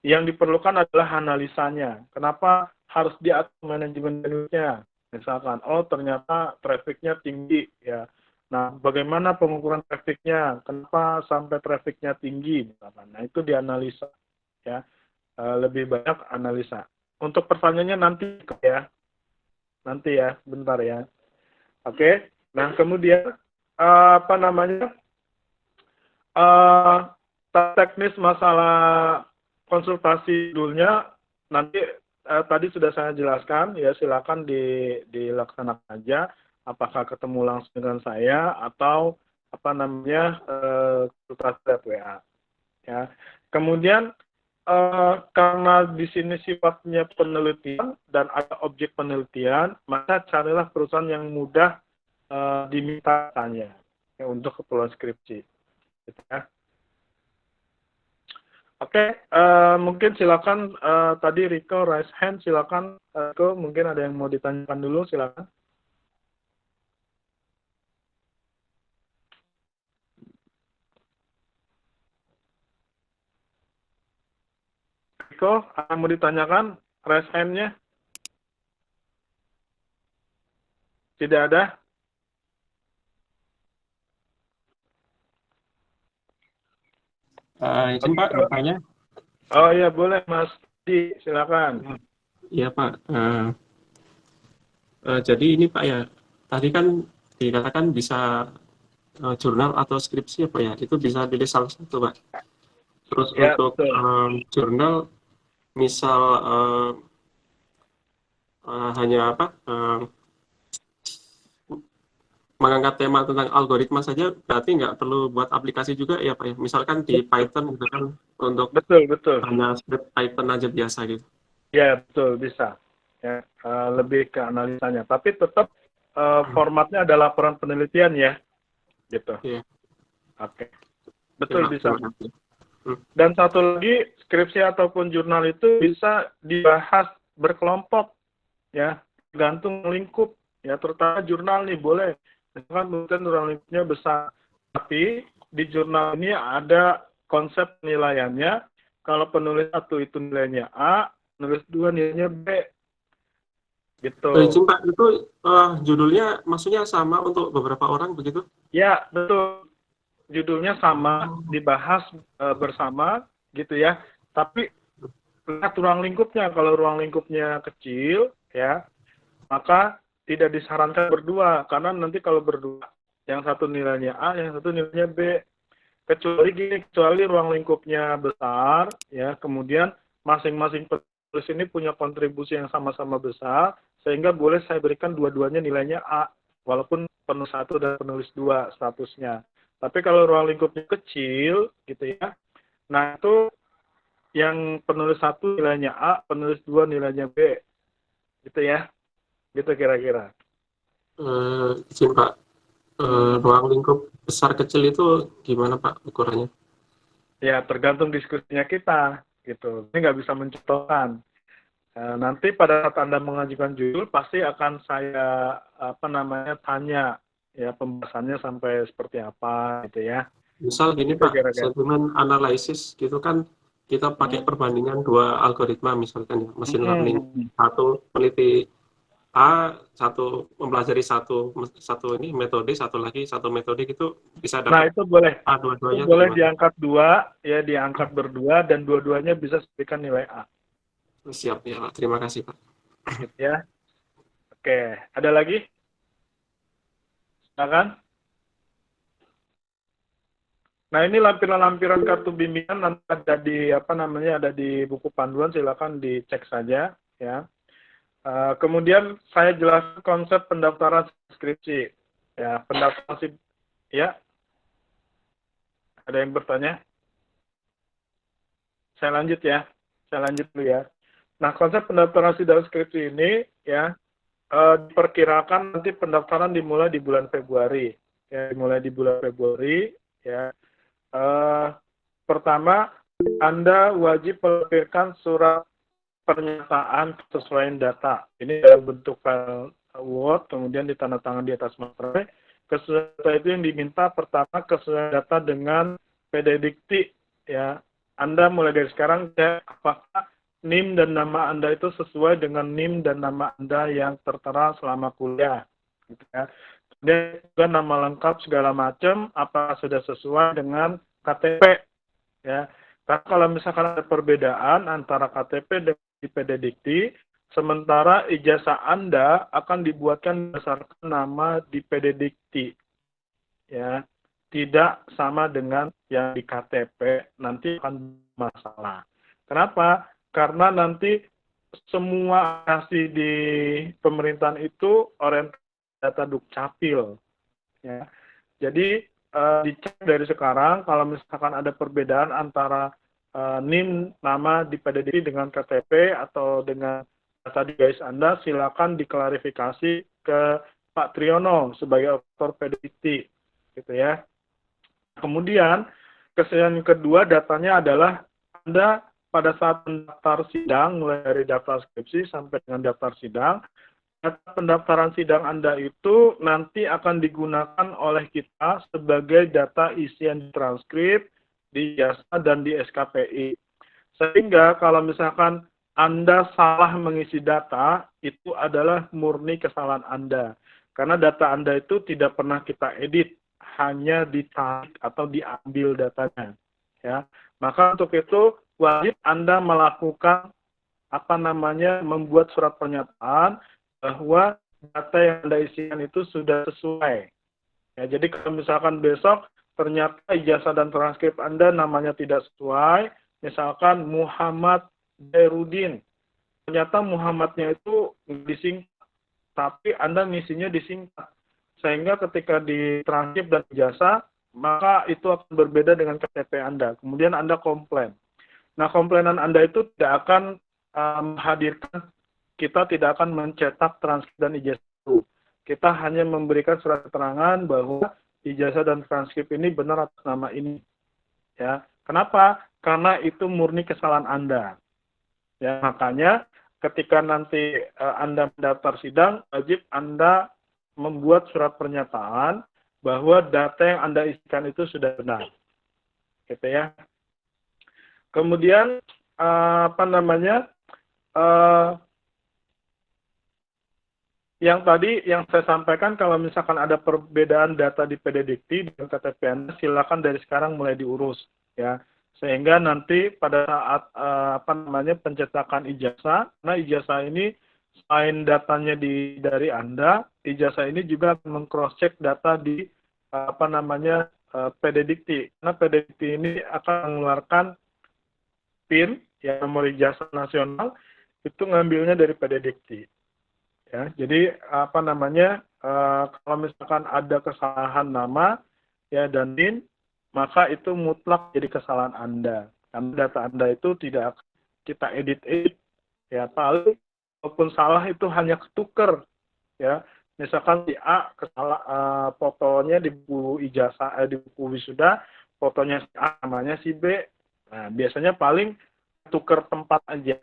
Yang diperlukan adalah analisanya. Kenapa harus diatur manajemen bandwidth-nya? Misalkan, oh ternyata traffic-nya tinggi, ya. Nah, bagaimana pengukuran traffic-nya? Kenapa sampai traffic-nya tinggi? Misalkan. Nah, itu dianalisa, ya. Lebih banyak analisa. Untuk pertanyaannya nanti ya, bentar ya. Oke. Nah, kemudian apa namanya? Teknis masalah konsultasi judulnya nanti tadi sudah saya jelaskan, ya, silakan dilaksanakan aja, apakah ketemu langsung dengan saya atau apa namanya konsultasi lewat WA, ya. Kemudian karena di sini sifatnya penelitian dan ada objek penelitian, maka carilah perusahaan yang mudah dimintanya, ya, untuk keperluan skripsi, gitu ya. Oke, mungkin silakan tadi Rico raise hand, silakan Rico, mungkin ada yang mau ditanyakan dulu, silakan. Rico, ada yang mau ditanyakan? Raise hand-nya? Tidak ada? Izin Pak, bertanya. Oh iya, boleh Mas Di, silakan. Iya Pak. Jadi ini Pak ya, tadi kan dikatakan bisa jurnal atau skripsi apa ya, itu bisa pilih salah satu Pak. Terus Ya, untuk jurnal, misal hanya apa, mengangkat tema tentang algoritma saja, berarti nggak perlu buat aplikasi juga ya Pak ya. Misalkan di Python gitu kan, untuk betul. hanya script Python aja biasa gitu. Ya, betul, bisa. Ya, lebih ke analisanya. Tapi tetap formatnya ada laporan penelitian ya, gitu. Iya. Oke. Betul, Ya, bisa. terima kasih. Dan satu lagi, skripsi ataupun jurnal itu bisa dibahas berkelompok, ya, tergantung lingkup, ya, terutama jurnal nih boleh. Misalkan mungkin ruang lingkupnya besar, tapi di jurnal ini ada konsep penilaiannya. Kalau penulis 1 itu nilainya A, penulis 2 nilainya B, gitu. Izin Pak, itu judulnya maksudnya sama untuk beberapa orang begitu? Ya, betul. Judulnya sama, dibahas bersama, gitu ya. Tapi lihat ruang lingkupnya. Kalau ruang lingkupnya kecil, ya, maka tidak disarankan berdua, karena nanti kalau berdua, yang satu nilainya A, yang satu nilainya B. Kecuali ruang lingkupnya besar, ya, kemudian masing-masing penulis ini punya kontribusi yang sama-sama besar, sehingga boleh saya berikan dua-duanya nilainya A, walaupun penulis 1 dan penulis 2 statusnya. Tapi kalau ruang lingkupnya kecil, gitu ya, nah itu yang penulis 1 nilainya A, penulis 2 nilainya B, gitu ya. Gitu kira-kira. Izin Pak, ruang lingkup besar kecil itu gimana Pak ukurannya? Ya, tergantung diskusinya kita, gitu. Ini nggak bisa mencontohkan. Nanti pada saat Anda mengajukan judul pasti akan saya tanya ya pembahasannya sampai seperti apa gitu ya. Misal gini Itu Pak, kira-kira. sentimen analisis gitu kan kita pakai perbandingan dua algoritma misalkan ya, machine learning. Satu peneliti A, satu mempelajari satu ini metode, satu lagi satu metode gitu bisa Nah, dapat itu boleh. A Itu dua-duanya atau boleh gimana? diangkat dua, ya diangkat berdua dan dua-duanya bisa memberikan nilai A. Siap ya Pak, terima kasih Pak. Gitu ya. Oke, ada lagi? Silakan. Nah, ini lampiran-lampiran kartu bimbingan nanti ada di buku panduan, silakan dicek saja ya. Kemudian saya jelaskan konsep pendaftaran skripsi. Ya, pendaftaran ya. Ada yang bertanya? Saya lanjut ya. Saya lanjut dulu ya. Nah, konsep pendaftaran sidang skripsi ini ya diperkirakan nanti pendaftaran dimulai di bulan Februari. Ya, dimulai di bulan Februari ya. Pertama, Anda wajib melampirkan surat pernyataan kesesuaian data. Ini dalam bentuk file Word, kemudian ditandatangan di atas materai. Kesesuaian data itu yang diminta pertama kesesuaian data dengan PD Dikti. Ya, Anda mulai dari sekarang cek apakah NIM dan nama Anda itu sesuai dengan NIM dan nama Anda yang tertera selama kuliah. Gitu ya. Kemudian juga nama lengkap segala macam, apa sudah sesuai dengan KTP. Ya, karena kalau misalkan ada perbedaan antara KTP dan PD Dikti, sementara ijazah Anda akan dibuatkan berdasarkan nama di PD Dikti. Ya, tidak sama dengan yang di KTP, nanti akan masalah. Kenapa? Karena nanti semua hasil di pemerintahan itu orientasi data Dukcapil. Ya. Jadi dicek dari sekarang kalau misalkan ada perbedaan antara NIM nama di PDDI dengan KTP atau dengan data di GAIS Anda, silakan diklarifikasi ke Pak Triyono sebagai auditor PDDI, gitu ya. Kemudian kesalahan kedua datanya adalah Anda pada saat mendaftar sidang, mulai dari daftar skripsi sampai dengan daftar sidang, data pendaftaran sidang Anda itu nanti akan digunakan oleh kita sebagai data isian transkrip di ijazah dan di SKPI. Sehingga kalau misalkan Anda salah mengisi data, itu adalah murni kesalahan Anda. Karena data Anda itu tidak pernah kita edit, hanya ditarik atau diambil datanya. Ya. Maka untuk itu wajib Anda melakukan membuat surat pernyataan bahwa data yang Anda isikan itu sudah sesuai. Ya, jadi kalau misalkan besok ternyata ijazah dan transkrip Anda namanya tidak sesuai, misalkan Muhammad Berudin, ternyata Muhammadnya itu disingkat, tapi Anda ngisinya disingkat. Sehingga ketika di transkrip dan ijazah, maka itu akan berbeda dengan KTP Anda. Kemudian Anda komplain. Nah, komplainan Anda itu tidak akan menghadirkan, kita tidak akan mencetak transkrip dan ijazah itu. Kita hanya memberikan surat keterangan bahwa ijazah dan transkrip ini benar atas nama ini. Ya, kenapa? Karena itu murni kesalahan Anda. Ya, makanya ketika nanti Anda mendaftar sidang, wajib Anda membuat surat pernyataan bahwa data yang Anda isikan itu sudah benar. Gitu ya. Kemudian yang tadi yang saya sampaikan, kalau misalkan ada perbedaan data di PD Dikti dan KTP Anda, silakan dari sekarang mulai diurus ya. Sehingga nanti pada saat pencetakan ijazah, nah ijazah ini selain datanya dari Anda, ijazah ini juga akan meng-cross-check data di PD Dikti. Karena PD Dikti ini akan mengeluarkan PIN, ya nomor ijazah nasional, itu ngambilnya dari PD Dikti. Ya, jadi kalau misalkan ada kesalahan nama ya dan NIM, maka itu mutlak jadi kesalahan Anda. Karena data Anda itu tidak kita edit ya, paling walaupun salah itu hanya ketuker ya. Misalkan si A fotonya di buku ijazah di buku wisuda, fotonya si A, namanya si B. Nah, biasanya paling tukar tempat aja.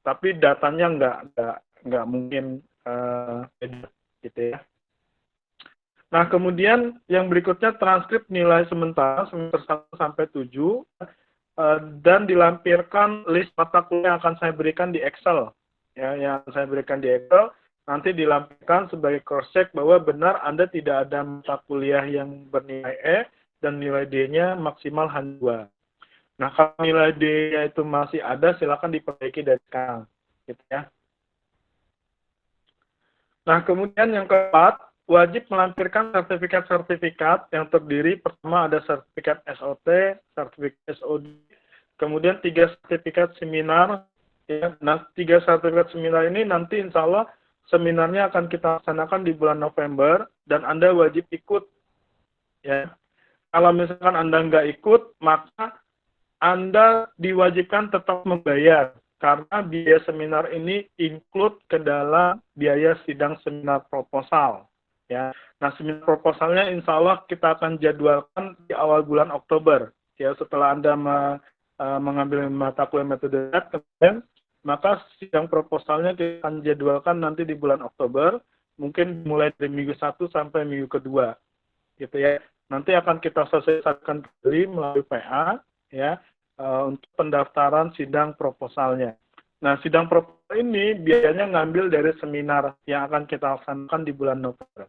tapi datanya nggak mungkin beda gitu ya. Nah, kemudian yang berikutnya transkrip nilai sementara semester 1 sampai 7 dan dilampirkan list mata kuliah yang akan saya berikan di Excel. Ya, yang saya berikan di Excel nanti dilampirkan sebagai cross check bahwa benar Anda tidak ada mata kuliah yang bernilai E dan nilai D-nya maksimal hanya 2. Nah, kalau nilai D-nya itu masih ada, silakan diperbaiki dari sekarang. Gitu ya. Nah, kemudian yang keempat, wajib melampirkan sertifikat-sertifikat yang terdiri, pertama ada sertifikat SOT, sertifikat SOD, kemudian 3 sertifikat seminar. Ya. Nah, 3 sertifikat seminar ini nanti insya Allah seminarnya akan kita laksanakan di bulan November, dan Anda wajib ikut. Ya. Kalau misalkan Anda nggak ikut, maka Anda diwajibkan tetap membayar. Karena biaya seminar ini include ke dalam biaya sidang seminar proposal. Ya. Nah, seminar proposalnya insya Allah kita akan jadwalkan di awal bulan Oktober. Ya, setelah Anda mengambil mata kuliah metode kemudian, maka sidang proposalnya kita akan jadwalkan nanti di bulan Oktober, mungkin mulai dari minggu 1 sampai minggu kedua. Gitu ya. Nanti akan kita selesaikan kembali melalui PA, ya, untuk pendaftaran sidang proposalnya. Nah, sidang proposal ini biayanya ngambil dari seminar yang akan kita laksanakan di bulan November.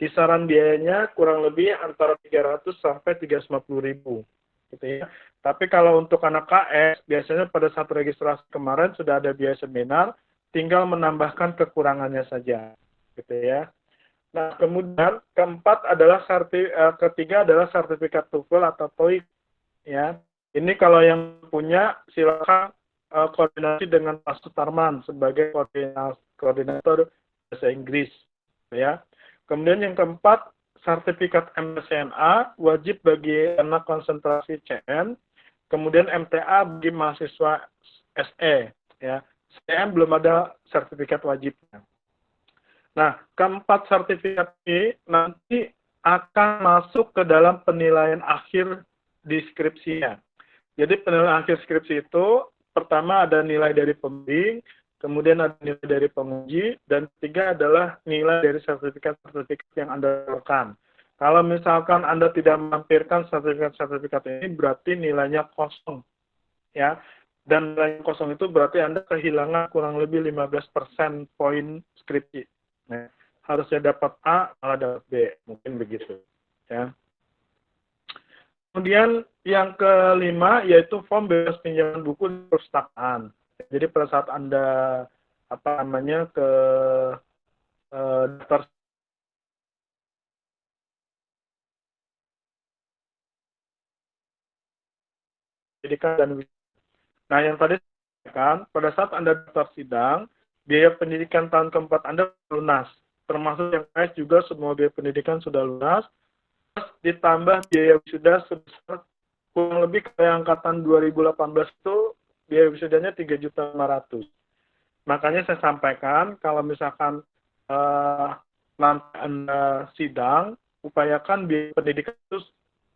Kisaran biayanya kurang lebih antara 300 sampai 350.000, gitu ya. Tapi kalau untuk anak KS, biasanya pada saat registrasi kemarin sudah ada biaya seminar, tinggal menambahkan kekurangannya saja, gitu ya. Nah, kemudian ketiga adalah sertifikat TOEFL atau TOEIC, ya. Ini kalau yang punya silakan koordinasi dengan Pak Sutarman sebagai koordinator bahasa Inggris, ya. Kemudian yang keempat, sertifikat MSCNA wajib bagi anak konsentrasi CN, kemudian MTA bagi mahasiswa SE, ya. CN belum ada sertifikat wajibnya. Nah, keempat sertifikat ini nanti akan masuk ke dalam penilaian akhir di skripsinya. Jadi penilaian akhir skripsi itu pertama ada nilai dari pembimbing, kemudian ada nilai dari penguji, dan ketiga adalah nilai dari sertifikat-sertifikat yang Anda dapatkan. Kalau misalkan Anda tidak melampirkan sertifikat-sertifikat ini, berarti nilainya kosong. Ya. Dan nilai kosong itu berarti Anda kehilangan kurang lebih 15% poin skripsi. Nah, harusnya dapat A, malah dapat B. Mungkin begitu. Ya. Kemudian yang kelima yaitu form bebas pinjaman buku di perpustakaan. Jadi pada saat Anda ke daftar pendidikan dan nah yang tadi kan pada saat Anda daftar sidang, biaya pendidikan tahun keempat Anda lunas. Termasuk yang KS juga semua biaya pendidikan sudah lunas. Ditambah biaya wisuda sebesar kurang lebih kayak angkatan 2018 itu biaya wisudanya 3.500.000. Makanya saya sampaikan kalau misalkan nanti Anda sidang, upayakan biaya pendidikan itu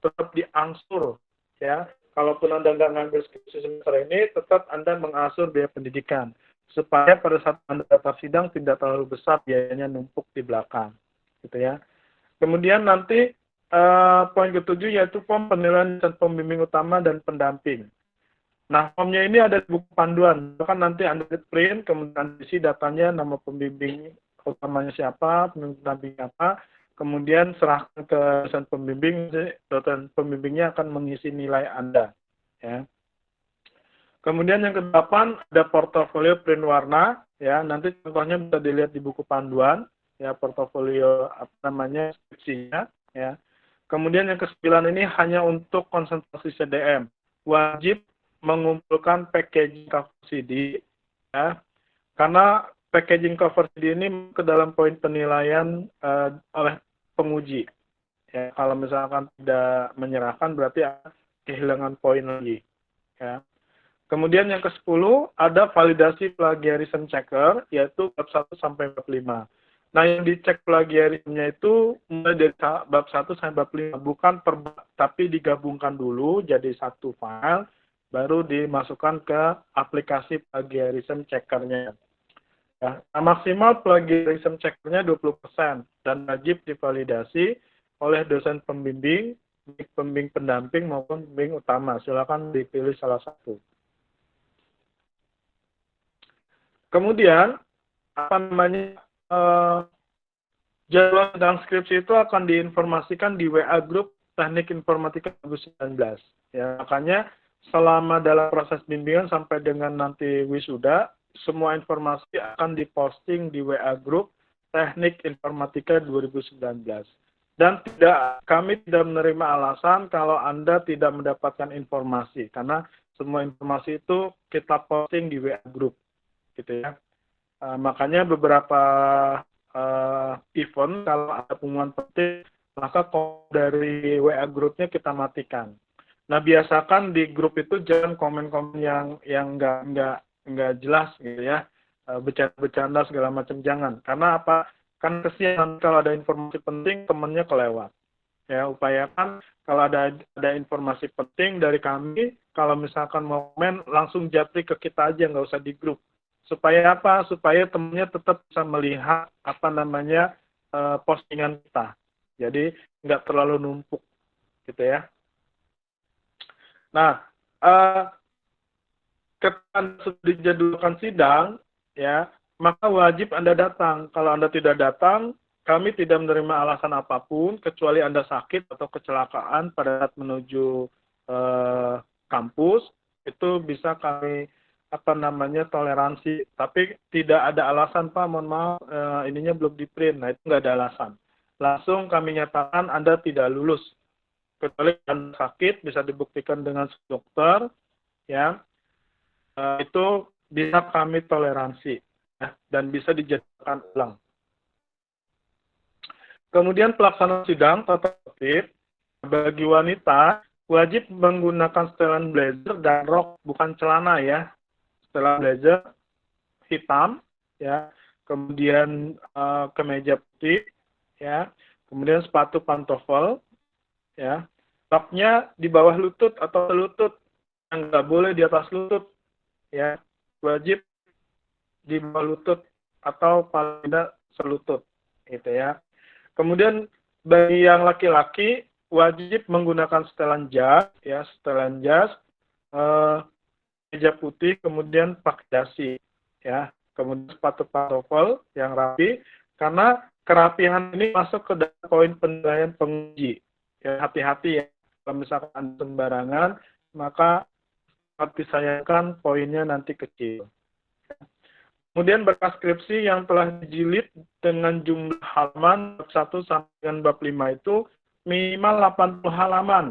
tetap diangsur, ya. Kalaupun Anda nggak ngambil skripsi semester ini, tetap Anda mengangsur biaya pendidikan supaya pada saat Anda daftar sidang tidak terlalu besar biayanya numpuk di belakang, gitu ya. Kemudian nanti poin ketujuh yaitu form penilaian dan pembimbing utama dan pendamping. Nah, formnya ini ada di buku panduan. Bahkan nanti Anda print, kemudian isi datanya, nama pembimbing utamanya siapa, pembimbing pendamping apa, kemudian serahkan ke dosen pembimbing, dosen pembimbingnya akan mengisi nilai Anda. Ya. Kemudian yang ke-8 ada portofolio print warna, ya. Nanti contohnya bisa dilihat di buku panduan, ya, portofolio skripsinya, ya. Kemudian yang ke-9 ini hanya untuk konsentrasi CDM. Wajib mengumpulkan packaging cover CD, ya. Karena packaging cover CD ini ke dalam poin penilaian oleh penguji. Ya, kalau misalkan tidak menyerahkan berarti kehilangan poin lagi. Ya. Kemudian yang ke-10 ada validasi plagiarism checker, yaitu bab 1 sampai bab 5. Nah, yang dicek plagiarismnya itu mulai dari bab 1 sampai bab 5, bukan per bab, tapi digabungkan dulu jadi satu file, baru dimasukkan ke aplikasi plagiarism checkernya. Ya, maksimal plagiarism checkernya 20% dan wajib divalidasi oleh dosen pembimbing, baik pembimbing pendamping maupun pembimbing utama. Silakan dipilih salah satu. Kemudian, apa namanya, jadwal transkripsi itu akan diinformasikan di WA Group Teknik Informatika 2019. Ya, makanya selama dalam proses bimbingan sampai dengan nanti wisuda, semua informasi akan diposting di WA Group Teknik Informatika 2019. Dan kami tidak menerima alasan kalau Anda tidak mendapatkan informasi, karena semua informasi itu kita posting di WA Group, gitu ya. Makanya beberapa event kalau ada pengumuman penting, maka dari WA grupnya kita matikan. Nah, biasakan di grup itu jangan komen-komen yang nggak jelas gitu ya, bercanda-bercanda segala macam, jangan. Karena apa? Kan kesian kalau ada informasi penting temennya kelewat. Ya, upayakan kalau ada informasi penting dari kami, kalau misalkan mau komen langsung japri ke kita aja, nggak usah di grup. Supaya apa? Supaya temennya tetap bisa melihat apa namanya postingan kita. Jadi nggak terlalu numpuk, gitu ya. Nah, ketika sudah dijadwalkan sidang, ya, maka wajib Anda datang. Kalau Anda tidak datang, kami tidak menerima alasan apapun, kecuali Anda sakit atau kecelakaan pada saat menuju kampus, itu bisa kami toleransi. Tapi tidak ada alasan, Pak, mohon maaf, ininya belum di print. Nah, itu nggak ada alasan. Langsung kami nyatakan Anda tidak lulus. Kecuali Anda sakit, bisa dibuktikan dengan dokter, ya, itu bisa kami toleransi, ya, dan bisa dijadwalkan ulang. Kemudian pelaksanaan sidang tata tertib bagi wanita wajib menggunakan setelan blazer dan rok, bukan celana ya. Setelan blazer hitam, ya, kemudian kemeja putih, ya, kemudian sepatu pantofel, ya, roknya di bawah lutut atau lutut, yang nggak boleh di atas lutut, ya, wajib di bawah lutut atau paling tidak selutut, gitu ya. Kemudian bagi yang laki-laki wajib menggunakan setelan jas, ya, setelan jas, kemeja putih, kemudian pakai dasi, ya, kemudian sepatu pantofel yang rapi, karena kerapihan ini masuk ke dalam poin penilaian penguji. Ya, hati-hati ya, kalau misalkan Anda sembarangan, maka disayangkan poinnya nanti kecil. Kemudian berkas skripsi yang telah dijilid dengan jumlah halaman bab 1 sampai dengan bab 5 itu minimal 80 halaman.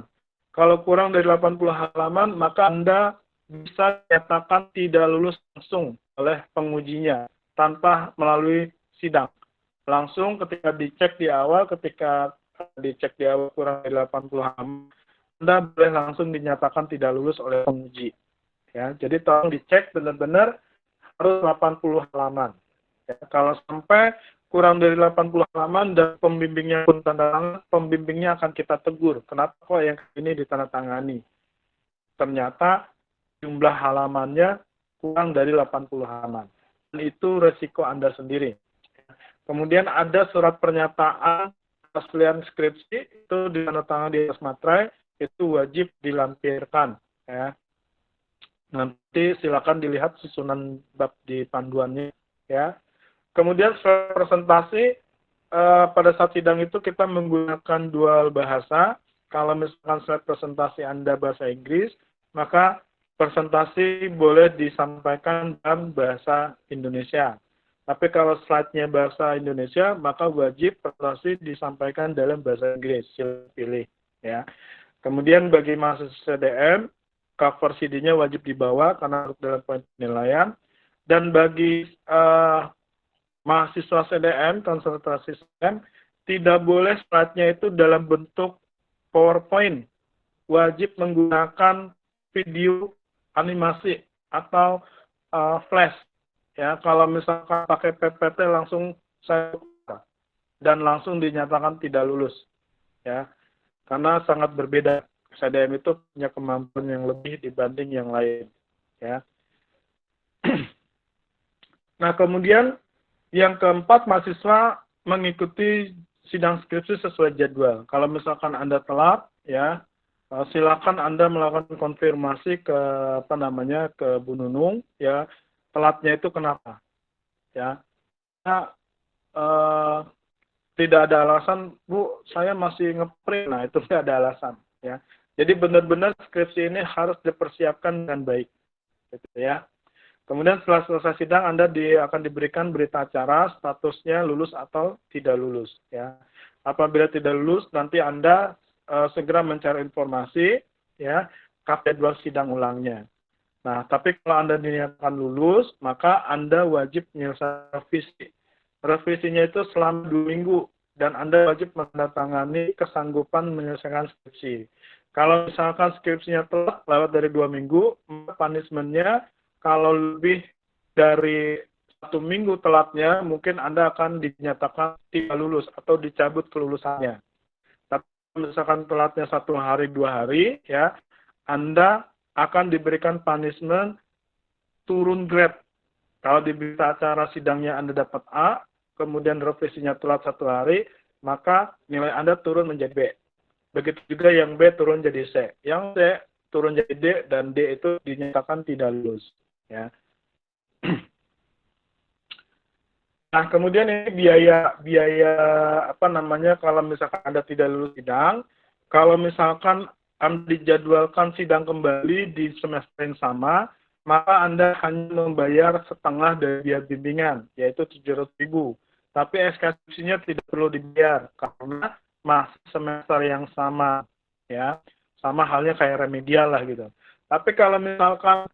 Kalau kurang dari 80 halaman, maka Anda bisa nyatakan tidak lulus langsung oleh pengujinya tanpa melalui sidang. Langsung ketika dicek di awal kurang dari 80 halaman, Anda boleh langsung dinyatakan tidak lulus oleh penguji. Ya, jadi tolong dicek benar-benar harus 80 halaman. Ya, kalau sampai kurang dari 80 halaman dan pembimbingnya pun tanda tangan, pembimbingnya akan kita tegur. Kenapa kok yang ini ditandatangani? Ternyata jumlah halamannya kurang dari 80 halaman. Dan itu resiko Anda sendiri. Kemudian ada surat pernyataan aslian skripsi, itu ditandatangani di atas materai, itu wajib dilampirkan. Ya. Nanti silakan dilihat susunan bab di panduannya, ya. Kemudian presentasi, pada saat sidang itu kita menggunakan dual bahasa. Kalau misalkan slide presentasi Anda bahasa Inggris, maka presentasi boleh disampaikan dalam bahasa Indonesia. Tapi kalau slide-nya bahasa Indonesia, maka wajib presentasi disampaikan dalam bahasa Inggris. Silahkan pilih, ya. Kemudian bagi mahasiswa CDM, cover CD-nya wajib dibawa karena dalam poin penilaian. Dan bagi mahasiswa CDM, konsentrasi CDM, tidak boleh slide-nya itu dalam bentuk PowerPoint. Wajib menggunakan video animasi atau flash. Ya, kalau misalkan pakai PPT langsung saya dan langsung dinyatakan tidak lulus. Ya, karena sangat berbeda SDM itu punya kemampuan yang lebih dibanding yang lain, ya. Nah, kemudian yang keempat, mahasiswa mengikuti sidang skripsi sesuai jadwal. Kalau misalkan Anda telat, ya, silakan Anda melakukan konfirmasi ke ke Bu Nunung, ya, telatnya itu kenapa, ya. Nah, tidak ada alasan, Bu, saya masih ngeprint. Nah, itu tidak ada alasan, ya. Jadi benar-benar skripsi ini harus dipersiapkan dengan baik, gitu ya. Kemudian setelah selesai sidang, Anda akan diberikan berita acara, statusnya lulus atau tidak lulus, ya. Apabila tidak lulus, nanti Anda segera mencari informasi, ya, jadwal sidang ulangnya. Nah, tapi kalau Anda dinyatakan lulus, maka Anda wajib menyelesaikan revisi. Revisinya itu selama 2 minggu, dan Anda wajib menandatangani kesanggupan menyelesaikan skripsi. Kalau misalkan skripsinya telat lewat dari 2 minggu, punishment-nya kalau lebih dari 1 minggu telatnya, mungkin Anda akan dinyatakan tidak lulus atau dicabut kelulusannya. Tapi misalkan telatnya 1 hari, 2 hari, ya, Anda akan diberikan punishment turun grade. Kalau di berita acara sidangnya Anda dapat A, kemudian revisinya telat 1 hari, maka nilai Anda turun menjadi B. Begitu juga yang B turun jadi C. Yang C turun jadi D, dan D itu dinyatakan tidak lulus. Ya. Nah, kemudian ini biaya kalau misalkan Anda tidak lulus sidang, kalau misalkan Anda dijadwalkan sidang kembali di semester yang sama, maka Anda hanya membayar setengah dari biaya bimbingan, yaitu 700.000. Tapi SKSP-nya tidak perlu dibayar karena masih semester yang sama, ya. Sama halnya kayak remedial lah gitu. Tapi kalau misalkan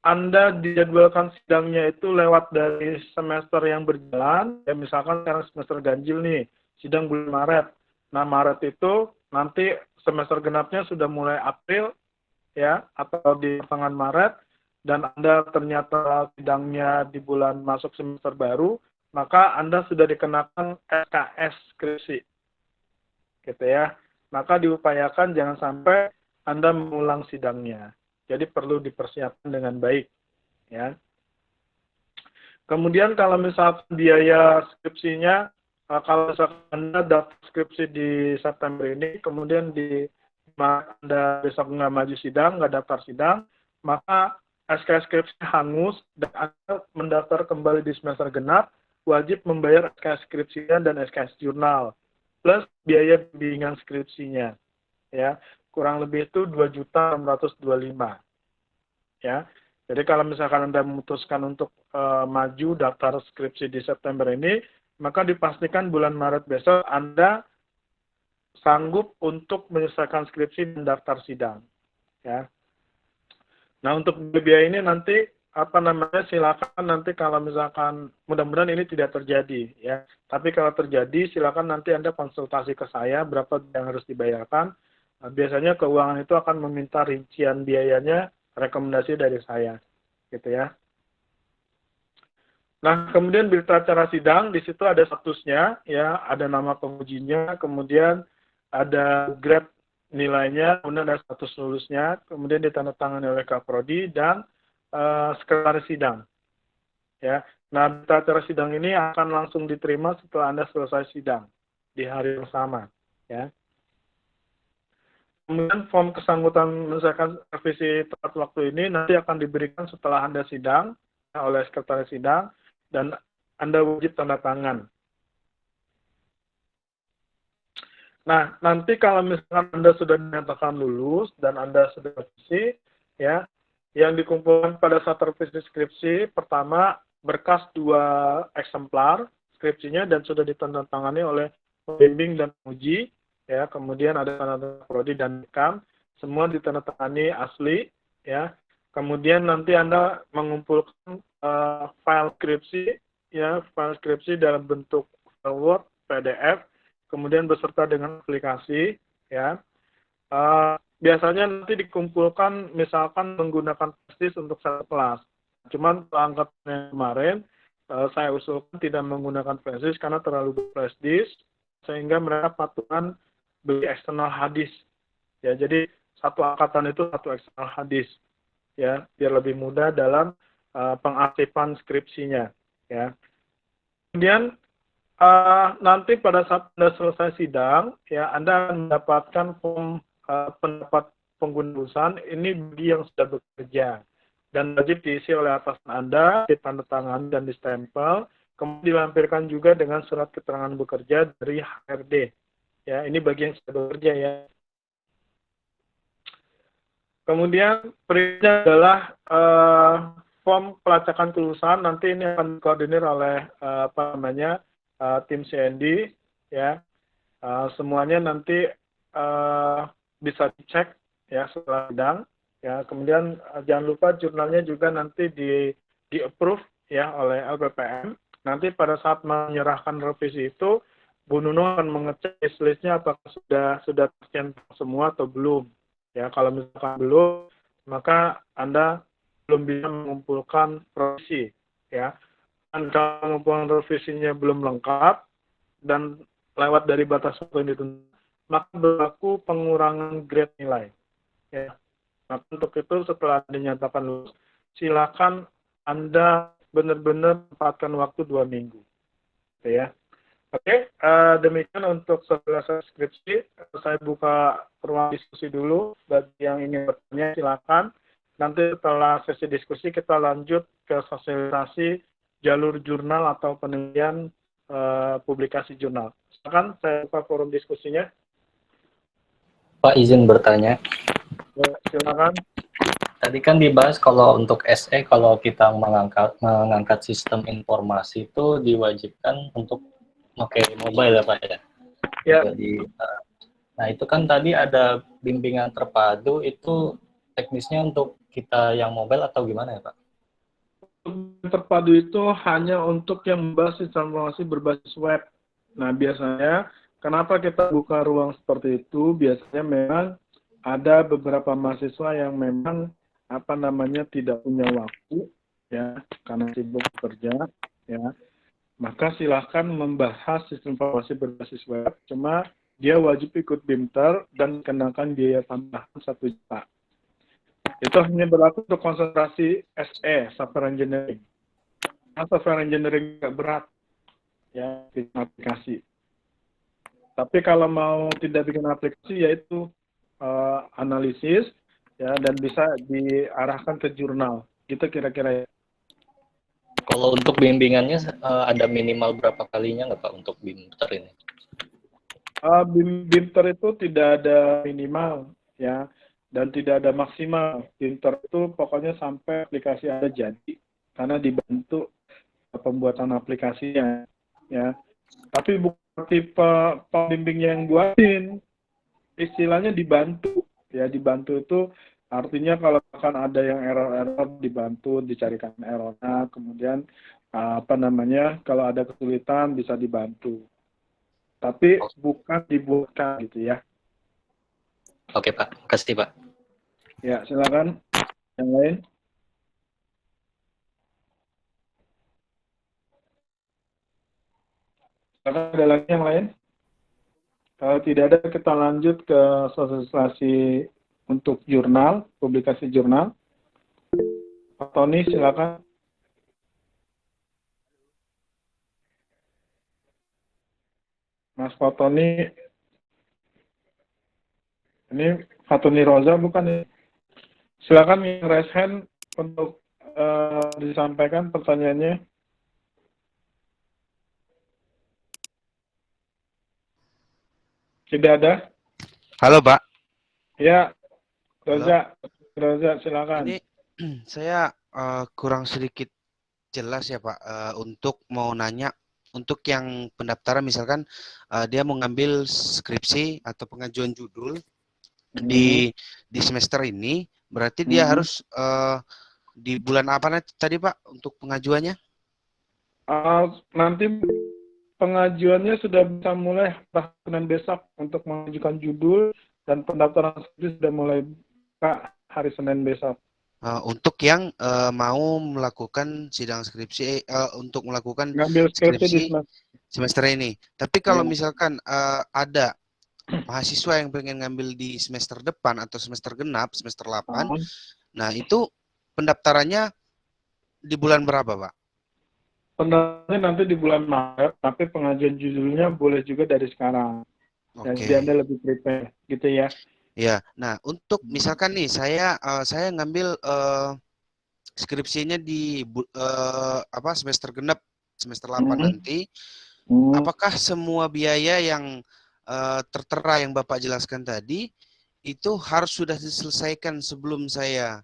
Anda dijadwalkan sidangnya itu lewat dari semester yang berjalan, ya misalkan sekarang semester ganjil nih, sidang bulan Maret. Nah, Maret itu nanti semester genapnya sudah mulai April, ya, atau di pertengahan Maret, dan Anda ternyata sidangnya di bulan masuk semester baru, maka Anda sudah dikenakan SKS skripsi, gitu ya. Maka diupayakan jangan sampai Anda mengulang sidangnya. Jadi perlu dipersiapkan dengan baik, ya. Kemudian kalau misalkan biaya skripsinya, kalau misalkan Anda daftar skripsi di September ini, kemudian Anda besok nggak maju sidang, nggak daftar sidang, maka SKS skripsi hangus dan Anda mendaftar kembali di semester genap, wajib membayar SKS skripsinya dan SKS jurnal, plus biaya bimbingan skripsinya, ya. Kurang lebih itu 2.625.000, ya. Jadi kalau misalkan Anda memutuskan untuk maju daftar skripsi di September ini, maka dipastikan bulan Maret besok Anda sanggup untuk menyelesaikan skripsi dan daftar sidang, ya. Nah, untuk biaya ini nanti silakan nanti kalau misalkan mudah-mudahan ini tidak terjadi, ya. Tapi kalau terjadi silakan nanti Anda konsultasi ke saya berapa yang harus dibayarkan. Nah, biasanya keuangan itu akan meminta rincian biayanya, rekomendasi dari saya, gitu ya. Nah, kemudian berita acara sidang, di situ ada statusnya, ya, ada nama pengujinya, kemudian ada grade nilainya, kemudian ada status lulusnya, kemudian ditandatangani oleh Kaprodi dan sekretaris sidang, ya. Nah, berita acara sidang ini akan langsung diterima setelah Anda selesai sidang di hari yang sama, ya. Kemudian form kesanggupan menyelesaikan revisi tepat waktu ini nanti akan diberikan setelah Anda sidang, ya, oleh sekretaris sidang, dan Anda wajib tanda tangan. Nah, nanti kalau misalkan Anda sudah dinyatakan lulus dan Anda sudah revisi, ya, yang dikumpulkan pada saat revisi skripsi, pertama berkas 2 eksemplar skripsinya dan sudah ditandatangani oleh pembimbing dan penguji, ya, kemudian ada tanda prodi dan dekan, semua ditandatangani asli, ya. Kemudian nanti Anda mengumpulkan file skripsi, ya, file skripsi dalam bentuk file Word, PDF, kemudian beserta dengan aplikasi, ya. Biasanya nanti dikumpulkan misalkan menggunakan flashdisk untuk satu kelas. Cuman angkatan yang kemarin saya usulkan tidak menggunakan flashdisk karena terlalu flashdisk, sehingga mereka patungan beli eksternal hard disk, ya. Jadi satu angkatan itu satu eksternal hadis, ya, biar lebih mudah dalam pengaktifan skripsinya, ya. Kemudian nanti pada saat Anda selesai sidang, ya, Anda akan mendapatkan form pendapat pengguna lulusan ini bagi yang sudah bekerja, dan wajib diisi oleh atasan Anda, ditandatangani dan distempel, kemudian dilampirkan juga dengan surat keterangan bekerja dari HRD. Ya, ini bagi yang sudah bekerja, ya. Kemudian berikutnya adalah form pelacakan kelulusan. Nanti ini akan dikoordinir oleh tim CND, ya. Semuanya nanti bisa dicek, ya, setelah sidang, ya. Kemudian jangan lupa jurnalnya juga nanti di approve, ya, oleh LPPM. Nanti pada saat menyerahkan revisi itu, Bu Nuno akan mengecek list-listnya apakah sudah tersekian semua atau belum. Ya, kalau misalkan belum, maka Anda belum bisa mengumpulkan revisi, ya. Dan kalau mengumpulkan revisinya belum lengkap dan lewat dari batas waktu yang ditentukan, maka berlaku pengurangan grade nilai, ya. Maka untuk itu setelah dinyatakan lulus, silakan Anda benar-benar tempatkan waktu 2 minggu, ya. Oke, demikian untuk selesai skripsi. Saya buka ruang diskusi dulu. Bagi yang ingin bertanya, silakan. Nanti setelah sesi diskusi, kita lanjut ke sosialisasi jalur jurnal atau penelitian publikasi jurnal. Silakan, saya buka forum diskusinya. Pak, izin bertanya. Ya, silakan. Tadi kan dibahas kalau untuk SE, kalau kita mengangkat sistem informasi itu diwajibkan untuk pakai mobile ya Pak ya? Ya. Nah itu kan tadi ada bimbingan terpadu, itu teknisnya untuk kita yang mobile atau gimana ya Pak? Terpadu itu hanya untuk yang membahas informasi berbasis web. Nah biasanya, kenapa kita buka ruang seperti itu? Biasanya memang ada beberapa mahasiswa yang memang tidak punya waktu, ya, karena sibuk bekerja, ya. Maka silahkan membahas sistem informasi berbasis web, cuma dia wajib ikut BIMTER dan kenakan biaya tambahan 1 juta. Itu hanya berlaku untuk konsentrasi SE, software engineering. Nah, software engineering nggak berat, ya, bikin aplikasi. Tapi kalau mau tidak bikin aplikasi, yaitu analisis, ya, dan bisa diarahkan ke jurnal. Gitu kira-kira, ya. Kalau untuk bimbingannya ada minimal berapa kalinya nggak Pak untuk BIMTER ini? BIMTER itu tidak ada minimal, ya, dan tidak ada maksimal. BIMTER itu pokoknya sampai aplikasi ada jadi, karena dibantu pembuatan aplikasinya, ya. Tapi bukan tipe pembimbing yang buatin, istilahnya dibantu, ya. Dibantu itu artinya kalau akan ada yang error dibantu, dicarikan errornya, kemudian kalau ada kesulitan bisa dibantu. Tapi bukan dibuatkan gitu, ya. Oke Pak, makasih Pak. Ya, silakan. Yang lain? Silakan, ada lagi yang lain? Kalau tidak ada, kita lanjut ke sosialisasi untuk jurnal, publikasi jurnal. Pak Tony, silakan. Mas Pak Tony, ini Pak Tony Roza bukan ya? Silakan raise hand untuk disampaikan pertanyaannya. Tidak ada? Halo Pak. Ya, Roza, silakan. Ini saya kurang sedikit jelas ya Pak, untuk mau nanya, untuk yang pendaftaran misalkan dia mau ngambil skripsi atau pengajuan judul di semester ini, berarti dia harus di bulan apa tadi Pak untuk pengajuannya? Nanti pengajuannya sudah bisa mulai Senin besok untuk mengajukan judul, dan pendaftaran skripsi sudah mulai hari Senin besok. Untuk yang mau melakukan sidang skripsi, untuk melakukan ngambil skripsi di semester ini. Tapi kalau misalkan ada mahasiswa yang pengen ngambil di semester depan atau semester genap, semester 8, Ah, nah itu pendaftarannya di bulan berapa, Pak? pendaftarannya nanti di bulan Maret, tapi pengajuan judulnya boleh juga dari sekarang. Ya, Oke. jadi Anda lebih prepare, gitu ya. Ya, nah untuk misalkan nih saya ngambil skripsinya di semester genap, semester 8 Hmm, nanti, hmm. apakah semua biaya yang tertera yang Bapak jelaskan tadi itu harus sudah diselesaikan sebelum saya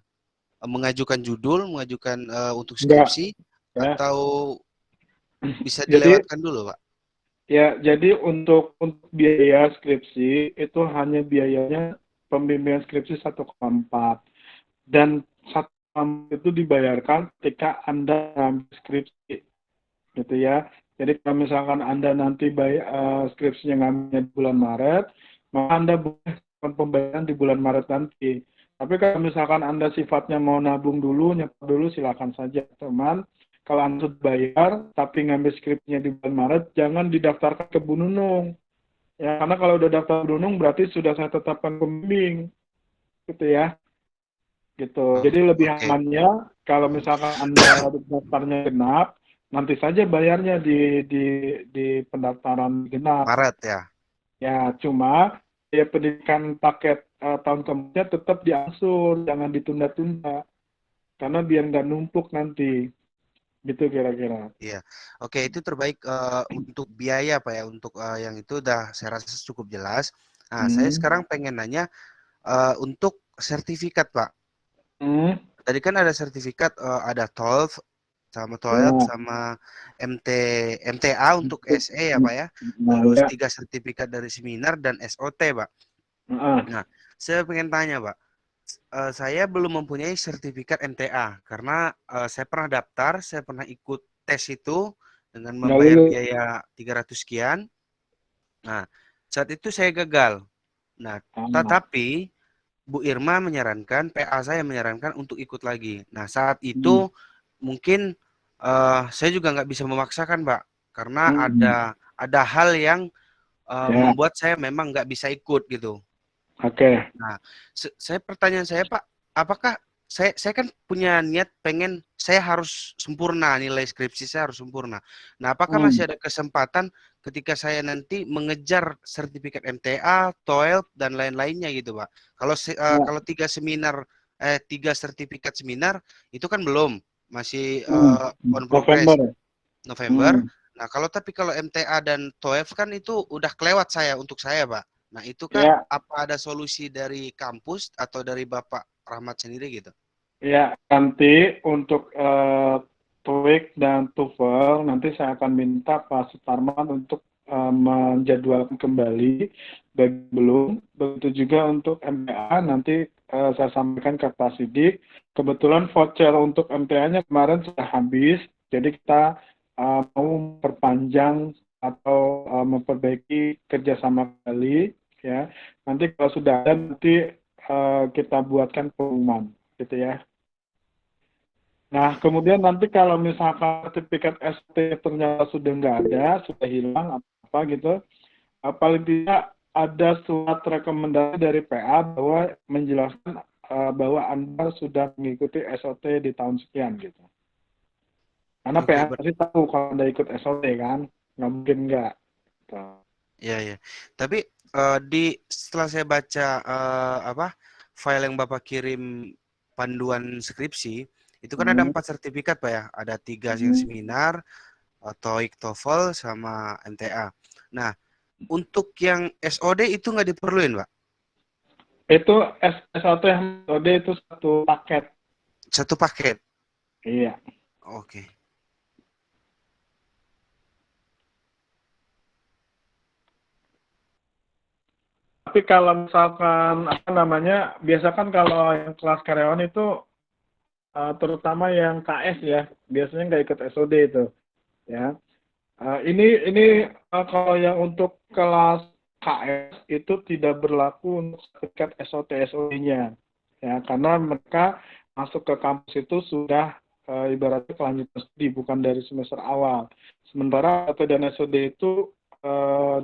mengajukan judul, mengajukan untuk Enggak, skripsi, ya. atau bisa Jadi dilewatkan dulu, Pak? jadi untuk biaya skripsi itu hanya biayanya pembimbingan skripsi 1,4 dan 1,4 itu dibayarkan ketika Anda mengambil skripsi, gitu ya. Jadi kalau misalkan Anda nanti skripsinya ngambilnya di bulan Maret, maka Anda boleh melakukan pembayaran di bulan Maret nanti. Tapi kalau misalkan Anda sifatnya mau nabung dulu, nyetor dulu, silakan saja, teman. Kalau Anda sudah bayar, tapi ngambil skripsinya di bulan Maret, jangan didaftarkan ke Bu Nunung. Ya, karena kalau udah daftar Bu Nunung, berarti sudah saya tetapkan pembimbing, gitu ya. Gitu. Oh, Jadi lebih oke. amannya kalau misalkan Anda daftarnya genap, nanti saja bayarnya di pendaftaran genap. Maret ya. Ya, cuma ya pendidikan paket tahun kemudian tetap diangsur, jangan ditunda-tunda, karena biar nggak numpuk nanti, gitu kira-kira. Iya. Oke, itu terbaik untuk biaya, Pak ya. Untuk yang itu udah saya rasa cukup jelas. Nah, saya Hmm. sekarang pengen nanya untuk sertifikat, Pak. Hmm. Tadi kan ada sertifikat, ada 12 sama 12 Ya. sama MT MTA untuk SE ya, Pak ya. Nah, Terus ya. 3 sertifikat dari seminar dan SOT, Pak. Nah, Nah, saya pengen tanya, Pak. Saya belum mempunyai sertifikat MTA karena saya pernah daftar, saya pernah ikut tes itu dengan nggak membayar lulus. biaya 300 sekian. Nah, saat itu saya gagal. Nah, Ah, tetapi Bu Irma menyarankan, PA saya menyarankan untuk ikut lagi. Nah, saat hmm. itu mungkin saya juga nggak bisa memaksakan, Pak, karena Hmm. ada hal yang Ya, membuat saya memang nggak bisa ikut gitu. oke. Nah, pertanyaan saya, Pak, apakah saya kan punya niat pengen saya harus sempurna, nilai skripsi saya harus sempurna. Nah, apakah Hmm. masih ada kesempatan ketika saya nanti mengejar sertifikat MTA, TOEFL dan lain-lainnya gitu, Pak? Ya. Kalau tiga sertifikat seminar itu kan belum, masih Hmm. on progress November. November. Hmm. Nah, kalau MTA dan TOEFL kan itu udah kelewat untuk saya, Pak. Nah, itu Kak, Ya, apa ada solusi dari kampus atau dari Bapak Rahmat sendiri gitu? ya, nanti untuk TOEIC dan TOEFL nanti saya akan minta Pak Sutarman untuk menjadwalkan kembali bagi belum. Begitu juga untuk MTA nanti saya sampaikan ke Pak Sidik. Kebetulan voucher untuk MTA-nya kemarin sudah habis, jadi kita mau memperpanjang atau memperbaiki kerjasama kembali. Ya, nanti kalau sudah ada nanti kita buatkan pengumuman, gitu ya. Nah, kemudian nanti kalau misalkan sertifikat ST ternyata sudah nggak ada, sudah hilang apa gitu, paling tidak ada surat rekomendasi dari PA bahwa menjelaskan bahwa Anda sudah mengikuti SOT di tahun sekian gitu. Karena Oke, PA pasti tahu kalau Anda ikut SOT kan, nggak mungkin nggak. Gitu. ya ya. Tapi setelah saya baca file yang Bapak kirim panduan skripsi, itu kan ada Hmm. 4 sertifikat, Pak ya. Ada 3 yang Hmm. seminar, TOEIC, TOEFL, sama MTA. Nah, untuk yang SOD itu nggak diperluin, Pak? Itu SOT yang SOD itu satu paket. Satu paket. Iya. Oke. Tapi kalau misalkan apa namanya, biasa kan kalau yang kelas karyawan itu terutama yang KS ya, biasanya nggak ikut SOD itu, ya. Ini kalau yang untuk kelas KS itu tidak berlaku untuk sertifikat SOT SOD-nya, ya, karena mereka masuk ke kampus itu sudah ibaratnya kelanjutan studi, bukan dari semester awal. Sementara SOT dan SOD itu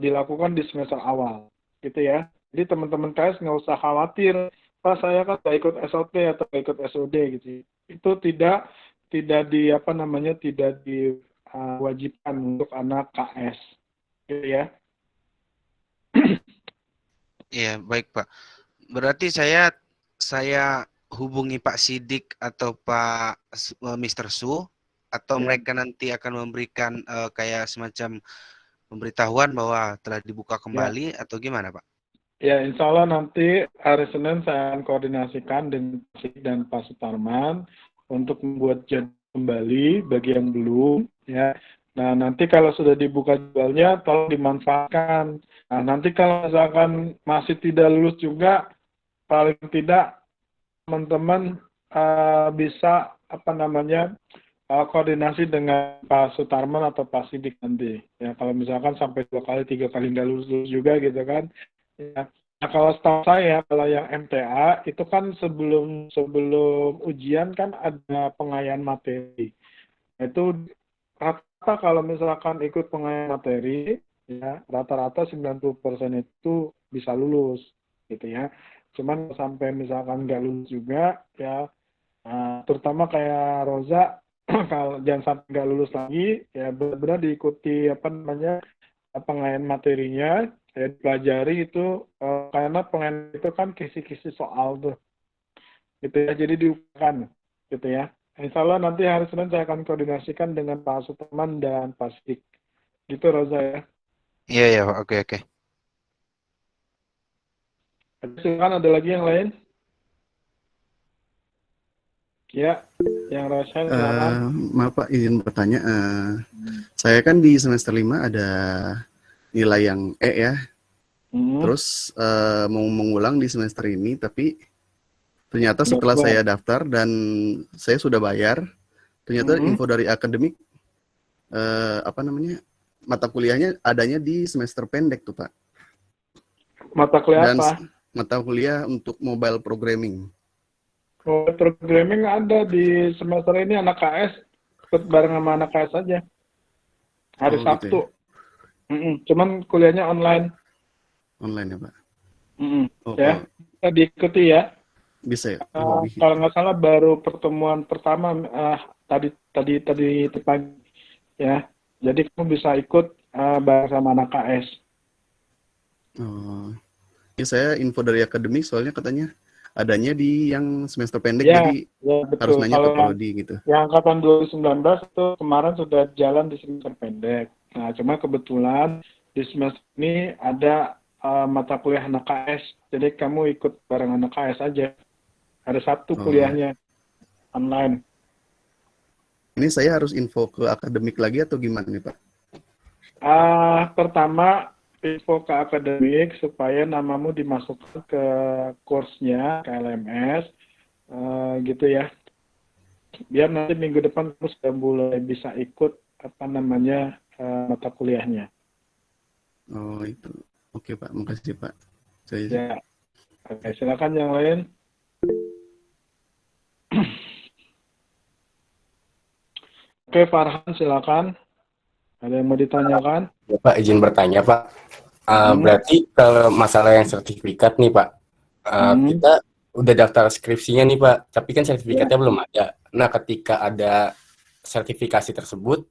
dilakukan di semester awal. gitu ya. Jadi teman-teman KS nggak usah khawatir, Pak saya kan nggak ikut SOT atau nggak ikut SOD gitu. Itu tidak di apa namanya tidak diwajibkan untuk anak KS, gitu ya. Iya, baik Pak. Berarti saya hubungi Pak Sidik atau Mr. Su atau Ya. mereka nanti akan memberikan kayak semacam pemberitahuan bahwa telah dibuka kembali atau gimana Pak? Ya, insya Allah nanti hari Senin saya akan koordinasikan dengan Pak Sidik dan Pak Sutarman untuk membuat jadwal kembali bagi yang belum, ya. Nah, nanti kalau sudah dibuka jadwalnya, tolong dimanfaatkan. Nah, nanti kalau misalkan masih tidak lulus juga, paling tidak teman-teman bisa apa namanya koordinasi dengan Pak Sutarman atau Pak Sidik nanti. Ya, kalau misalkan sampai 2 kali, 3 kali nggak lulus juga gitu kan. Ya. Nah, kalau setahu saya, kalau yang MTA itu kan sebelum ujian kan ada pengayaan materi. Itu rata kalau misalkan ikut pengayaan materi, ya rata-rata 90% itu bisa lulus, gitu ya. Cuman sampai misalkan nggak lulus juga, ya terutama kayak Roza, kalau jangan sampai nggak lulus lagi, ya benar-benar diikuti apa namanya pengayaan materinya, ya dipelajari itu karena pengayaan itu kan kisi-kisi soal tuh, gitu ya. Jadi diupakan, gitu ya. Insya Allah nanti hari Senin saya akan koordinasikan dengan Pak Sutarman dan Pak Sidik. Gitu Roza ya. Iya ya, oke oke. Silakan ada lagi yang lain? Ya, yang Roza silakan. Maaf Pak, izin bertanya. Saya kan di semester 5 ada nilai yang E ya. Terus mau mengulang di semester ini, tapi ternyata setelah saya daftar dan saya sudah bayar, ternyata info dari akademik apa namanya mata kuliahnya adanya di semester pendek tuh Pak. Mata kuliah Dan apa? mata kuliah untuk mobile programming. Mobile programming ada di semester ini anak KS, ikut bareng sama anak KS aja. Hari Sabtu. Gitu ya? Cuman kuliahnya online. Online ya Pak. Okay. Ya, bisa diikuti ya. Bisa ya. Kalau nggak salah baru pertemuan pertama tadi pagi ya. Jadi kamu bisa ikut bareng sama anak KS. Ya, saya info dari akademik soalnya katanya adanya di yang semester pendek, ya, jadi ya, betul. harus nanya kalau ke prodi gitu. Yang angkatan 2019 itu kemarin sudah jalan di semester pendek. Nah, cuma kebetulan di semester ini ada mata kuliah anak KS. Jadi kamu ikut bareng anak KS aja. Hari Sabtu kuliahnya online. Ini saya harus info ke akademik lagi atau gimana nih Pak? Pertama info ke akademik supaya namamu dimasukkan ke kursnya ke LMS gitu ya. Biar nanti minggu depan kamu sudah mulai bisa ikut apa namanya mata kuliahnya. Oh itu. Oke Pak, makasih Pak. Ya. Oke, silakan yang lain. Oke, Farhan silakan. Ada yang mau ditanyakan? Ya Pak, izin bertanya Pak. Berarti kalau masalah yang sertifikat nih Pak, kita udah daftar skripsinya nih Pak, tapi kan sertifikatnya belum ada. Nah, ketika ada sertifikasi tersebut,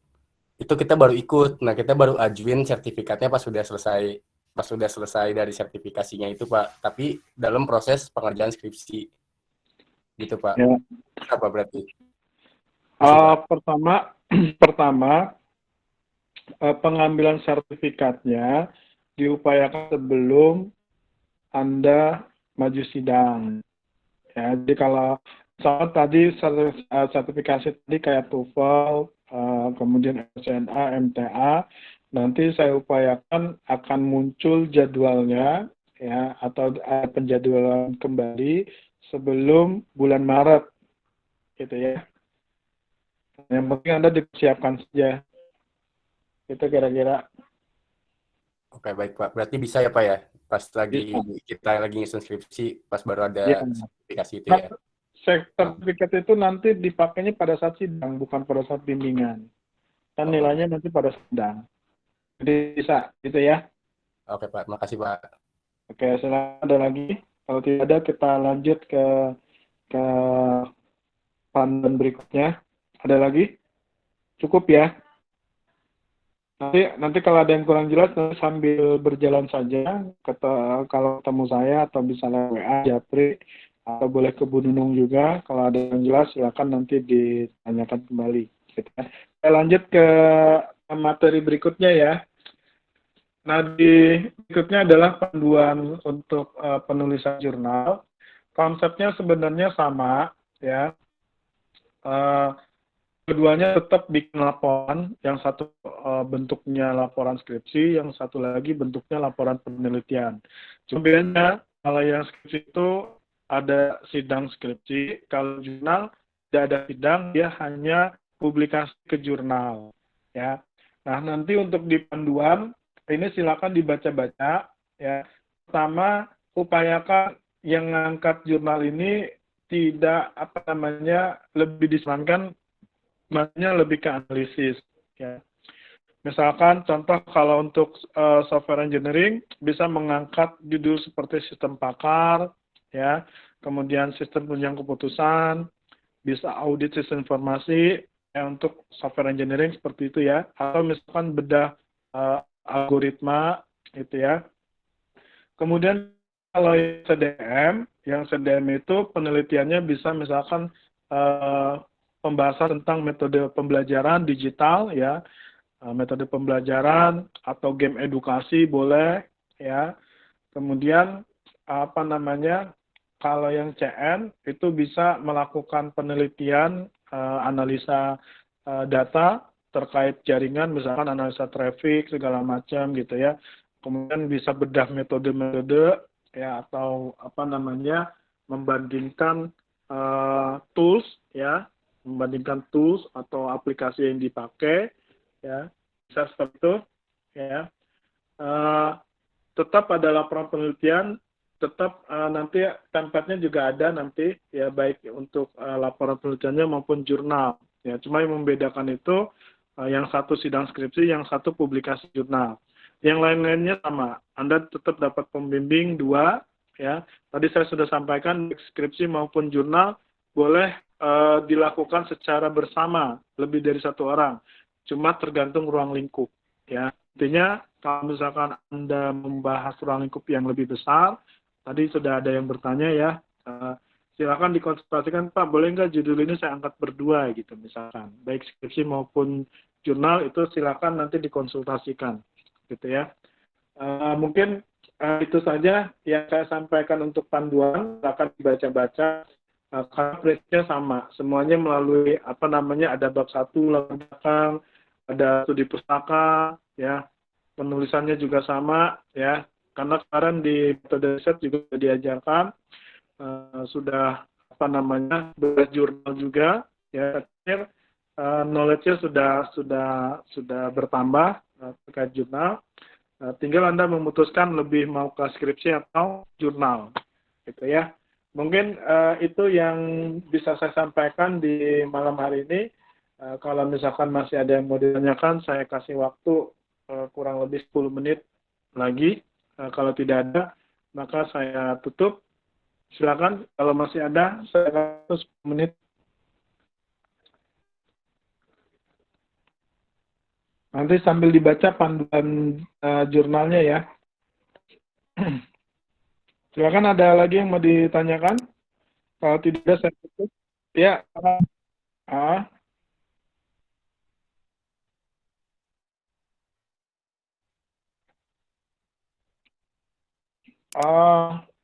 itu kita baru ikut. Nah, kita baru ajuin sertifikatnya pas sudah selesai dari sertifikasinya itu Pak. Tapi dalam proses pengerjaan skripsi, gitu Pak. Ya. Apa berarti? Pertama pengambilan sertifikatnya diupayakan sebelum Anda maju sidang. Ya, jadi kalau soal tadi sertifikasi tadi kayak TOEFL, kemudian SNA, MTA, nanti saya upayakan akan muncul jadwalnya ya atau penjadwalan kembali sebelum bulan Maret, gitu ya. Yang penting Anda dipersiapkan saja. Itu kira-kira. Oke, baik Pak. Berarti bisa ya Pak ya? Pas lagi kita lagi ngisi skripsi, pas baru ada sertifikasi itu ya? Sertifikat itu nanti dipakainya pada saat sidang, bukan pada saat bimbingan. Kan nilainya nanti pada sidang. Jadi bisa, gitu ya. Oke Pak, makasih Pak. Oke, silakan ada lagi. Kalau tidak ada, kita lanjut ke panduan berikutnya. Ada lagi? Cukup ya? Nanti kalau ada yang kurang jelas, nanti sambil berjalan saja, kalau ketemu saya atau misalnya WA, Japri, atau boleh ke Bu Nunung juga. Kalau ada yang jelas, silakan nanti ditanyakan kembali. Gitu ya. Saya lanjut ke materi berikutnya ya. Nah, berikutnya adalah panduan untuk penulisan jurnal. Konsepnya sebenarnya sama, ya. Keduanya tetap bikin laporan, yang satu bentuknya laporan skripsi, yang satu lagi bentuknya laporan penelitian. Cuma bedanya, kalau yang skripsi itu ada sidang skripsi, kalau jurnal tidak ada sidang, dia hanya publikasi ke jurnal. Ya. Nah, nanti untuk di panduan, ini silakan dibaca-baca. Ya. Pertama, upayakan yang ngangkat jurnal ini tidak lebih disarankan makanya lebih ke analisis. Ya. Misalkan contoh kalau untuk software engineering bisa mengangkat judul seperti sistem pakar, ya, kemudian sistem penunjang keputusan, bisa audit sistem informasi, ya, untuk software engineering seperti itu ya, atau misalkan bedah algoritma, gitu ya. Kemudian kalau yang CDM itu penelitiannya bisa misalkan pembahasan tentang metode pembelajaran digital ya, metode pembelajaran atau game edukasi boleh ya. Kemudian kalau yang CN itu bisa melakukan penelitian analisa data terkait jaringan, misalkan analisa traffic segala macam gitu ya. Kemudian bisa bedah metode-metode ya, atau membandingkan tools ya, membandingkan tools atau aplikasi yang dipakai ya, bisa seperti itu ya. Tetap ada laporan penelitian, tetap nanti template-nya juga ada nanti ya, baik untuk laporan penelitiannya maupun jurnal ya. Cuma yang membedakan itu yang satu sidang skripsi, yang satu publikasi jurnal. Yang lain-lainnya sama, Anda tetap dapat pembimbing 2 ya. Tadi saya sudah sampaikan, skripsi maupun jurnal boleh dilakukan secara bersama, lebih dari 1 orang. Cuma tergantung ruang lingkup ya. Intinya kalau misalkan Anda membahas ruang lingkup yang lebih besar, tadi sudah ada yang bertanya ya, silakan dikonsultasikan, Pak, boleh nggak judul ini saya angkat berdua gitu misalkan. Baik skripsi maupun jurnal itu silakan nanti dikonsultasikan gitu ya. Mungkin itu saja yang saya sampaikan untuk panduan, akan dibaca-baca. Karena prinsipnya sama, semuanya melalui ada bab 1 latar belakang, ada studi pustaka ya, penulisannya juga sama ya, karena sekarang di metode riset juga diajarkan sudah berjurnal juga ya, knowledge-nya sudah bertambah terkait jurnal. Tinggal Anda memutuskan lebih mau ke skripsi atau jurnal gitu ya. Mungkin itu yang bisa saya sampaikan di malam hari ini. Kalau misalkan masih ada yang mau ditanyakan, saya kasih waktu kurang lebih 10 menit lagi. Kalau tidak ada, maka saya tutup. Silakan, kalau masih ada, saya kasih 10 menit. Nanti sambil dibaca panduan jurnalnya ya. Silakan, ada lagi yang mau ditanyakan? Kalau tidak, saya tutup. Ya.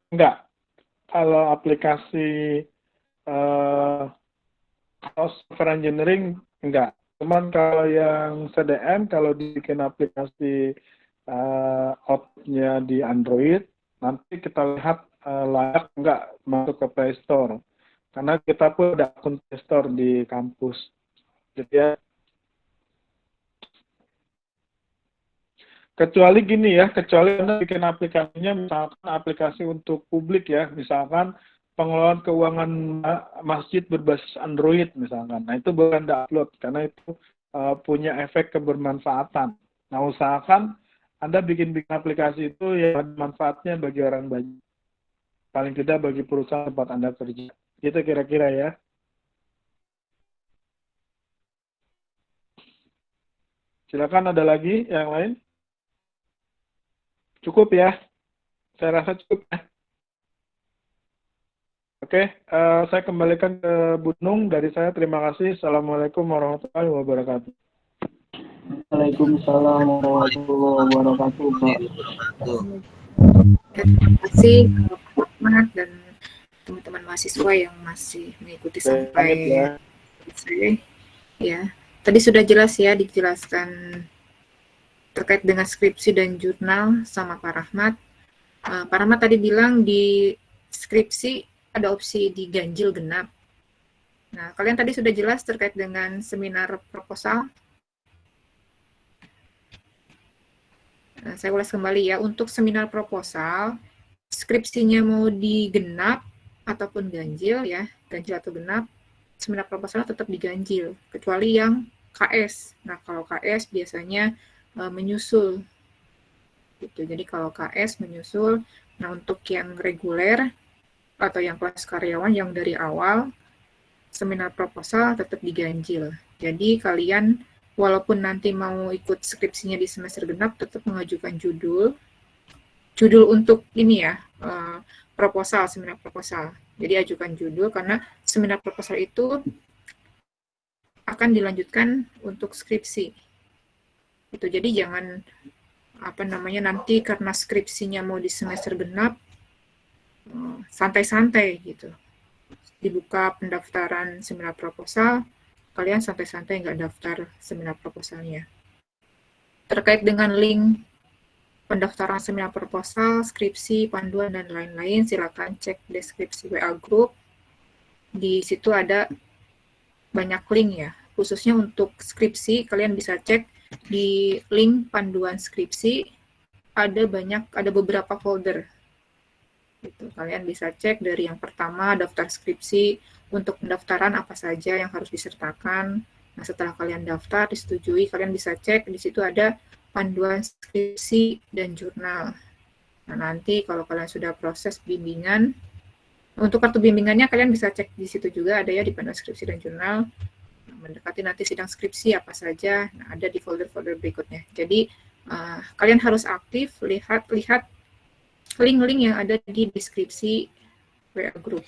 Enggak. Kalau aplikasi software engineering, enggak. Cuman kalau yang CDM, kalau bikin aplikasi output-nya di Android, nanti kita lihat layak enggak masuk ke Play Store. Karena kita pun ada akun Play Store di kampus. Jadi ya, kecuali gini ya, kecuali Anda bikin aplikasinya, misalkan aplikasi untuk publik ya, misalkan pengelolaan keuangan masjid berbasis Android misalkan. Nah, itu boleh Anda upload karena itu punya efek kebermanfaatan. Nah, usahakan Anda bikin aplikasi itu yang ada manfaatnya bagi orang banyak. Paling tidak bagi perusahaan tempat Anda kerja. Gitu kira-kira ya. Silakan, ada lagi yang lain? Cukup ya? Saya rasa cukup ya. Oke, saya kembalikan ke Bu Nung. Dari saya terima kasih. Assalamualaikum warahmatullahi wabarakatuh. Waalaikumsalam warahmatullahi wabarakatuh. Terima kasih Pak Ahmad dan teman-teman mahasiswa yang masih mengikuti sampai selesai. Ya, tadi sudah jelas ya dijelaskan terkait dengan skripsi dan jurnal sama Pak Rahmat. Pak Rahmat tadi bilang di skripsi ada opsi diganjil genap. Nah, kalian tadi sudah jelas terkait dengan seminar proposal. Nah, saya ulas kembali ya, untuk seminar proposal, skripsinya mau digenap ataupun ganjil ya, ganjil atau genap, seminar proposal tetap diganjil, kecuali yang KS. Nah, kalau KS biasanya menyusul. Gitu. Jadi kalau KS menyusul, nah untuk yang reguler atau yang kelas karyawan yang dari awal, seminar proposal tetap diganjil. Jadi kalian walaupun nanti mau ikut skripsinya di semester genap, tetap mengajukan judul untuk ini ya, proposal, seminar proposal. Jadi ajukan judul karena seminar proposal itu akan dilanjutkan untuk skripsi. Itu jadi jangan nanti karena skripsinya mau di semester genap, santai-santai gitu. Dibuka pendaftaran seminar proposal, kalian santai-santai nggak daftar seminar proposalnya. Terkait dengan link pendaftaran seminar proposal, skripsi, panduan, dan lain-lain, silakan cek deskripsi WA Group. Di situ ada banyak link ya, khususnya untuk skripsi, kalian bisa cek di link panduan skripsi, ada beberapa folder. Gitu. Kalian bisa cek dari yang pertama, daftar skripsi, untuk pendaftaran apa saja yang harus disertakan. Nah, setelah kalian daftar, disetujui, kalian bisa cek, di situ ada panduan skripsi dan jurnal. Nah, nanti kalau kalian sudah proses bimbingan, untuk kartu bimbingannya kalian bisa cek di situ juga, ada ya di panduan skripsi dan jurnal. Nah, mendekati nanti sidang skripsi apa saja, nah, ada di folder-folder berikutnya. Jadi, kalian harus aktif, lihat link-link yang ada di deskripsi WA Group.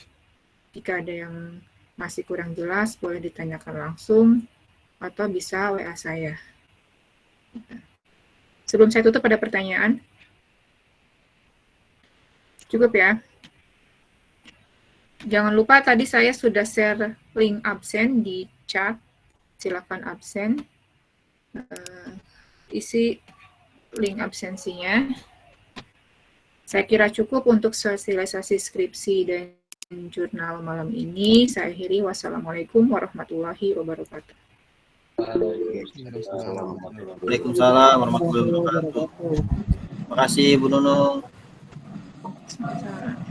Jika ada yang masih kurang jelas, boleh ditanyakan langsung, atau bisa WA saya. Sebelum saya tutup, ada pertanyaan? Cukup ya? Jangan lupa tadi saya sudah share link absen di chat. Silakan absen. Isi link absensinya. Saya kira cukup untuk sosialisasi skripsi dan jurnal malam ini. Saya akhiri. Wassalamualaikum warahmatullahi wabarakatuh. Waalaikumsalam warahmatullahi wabarakatuh. Terima kasih Bu Nunung. Sama-sama.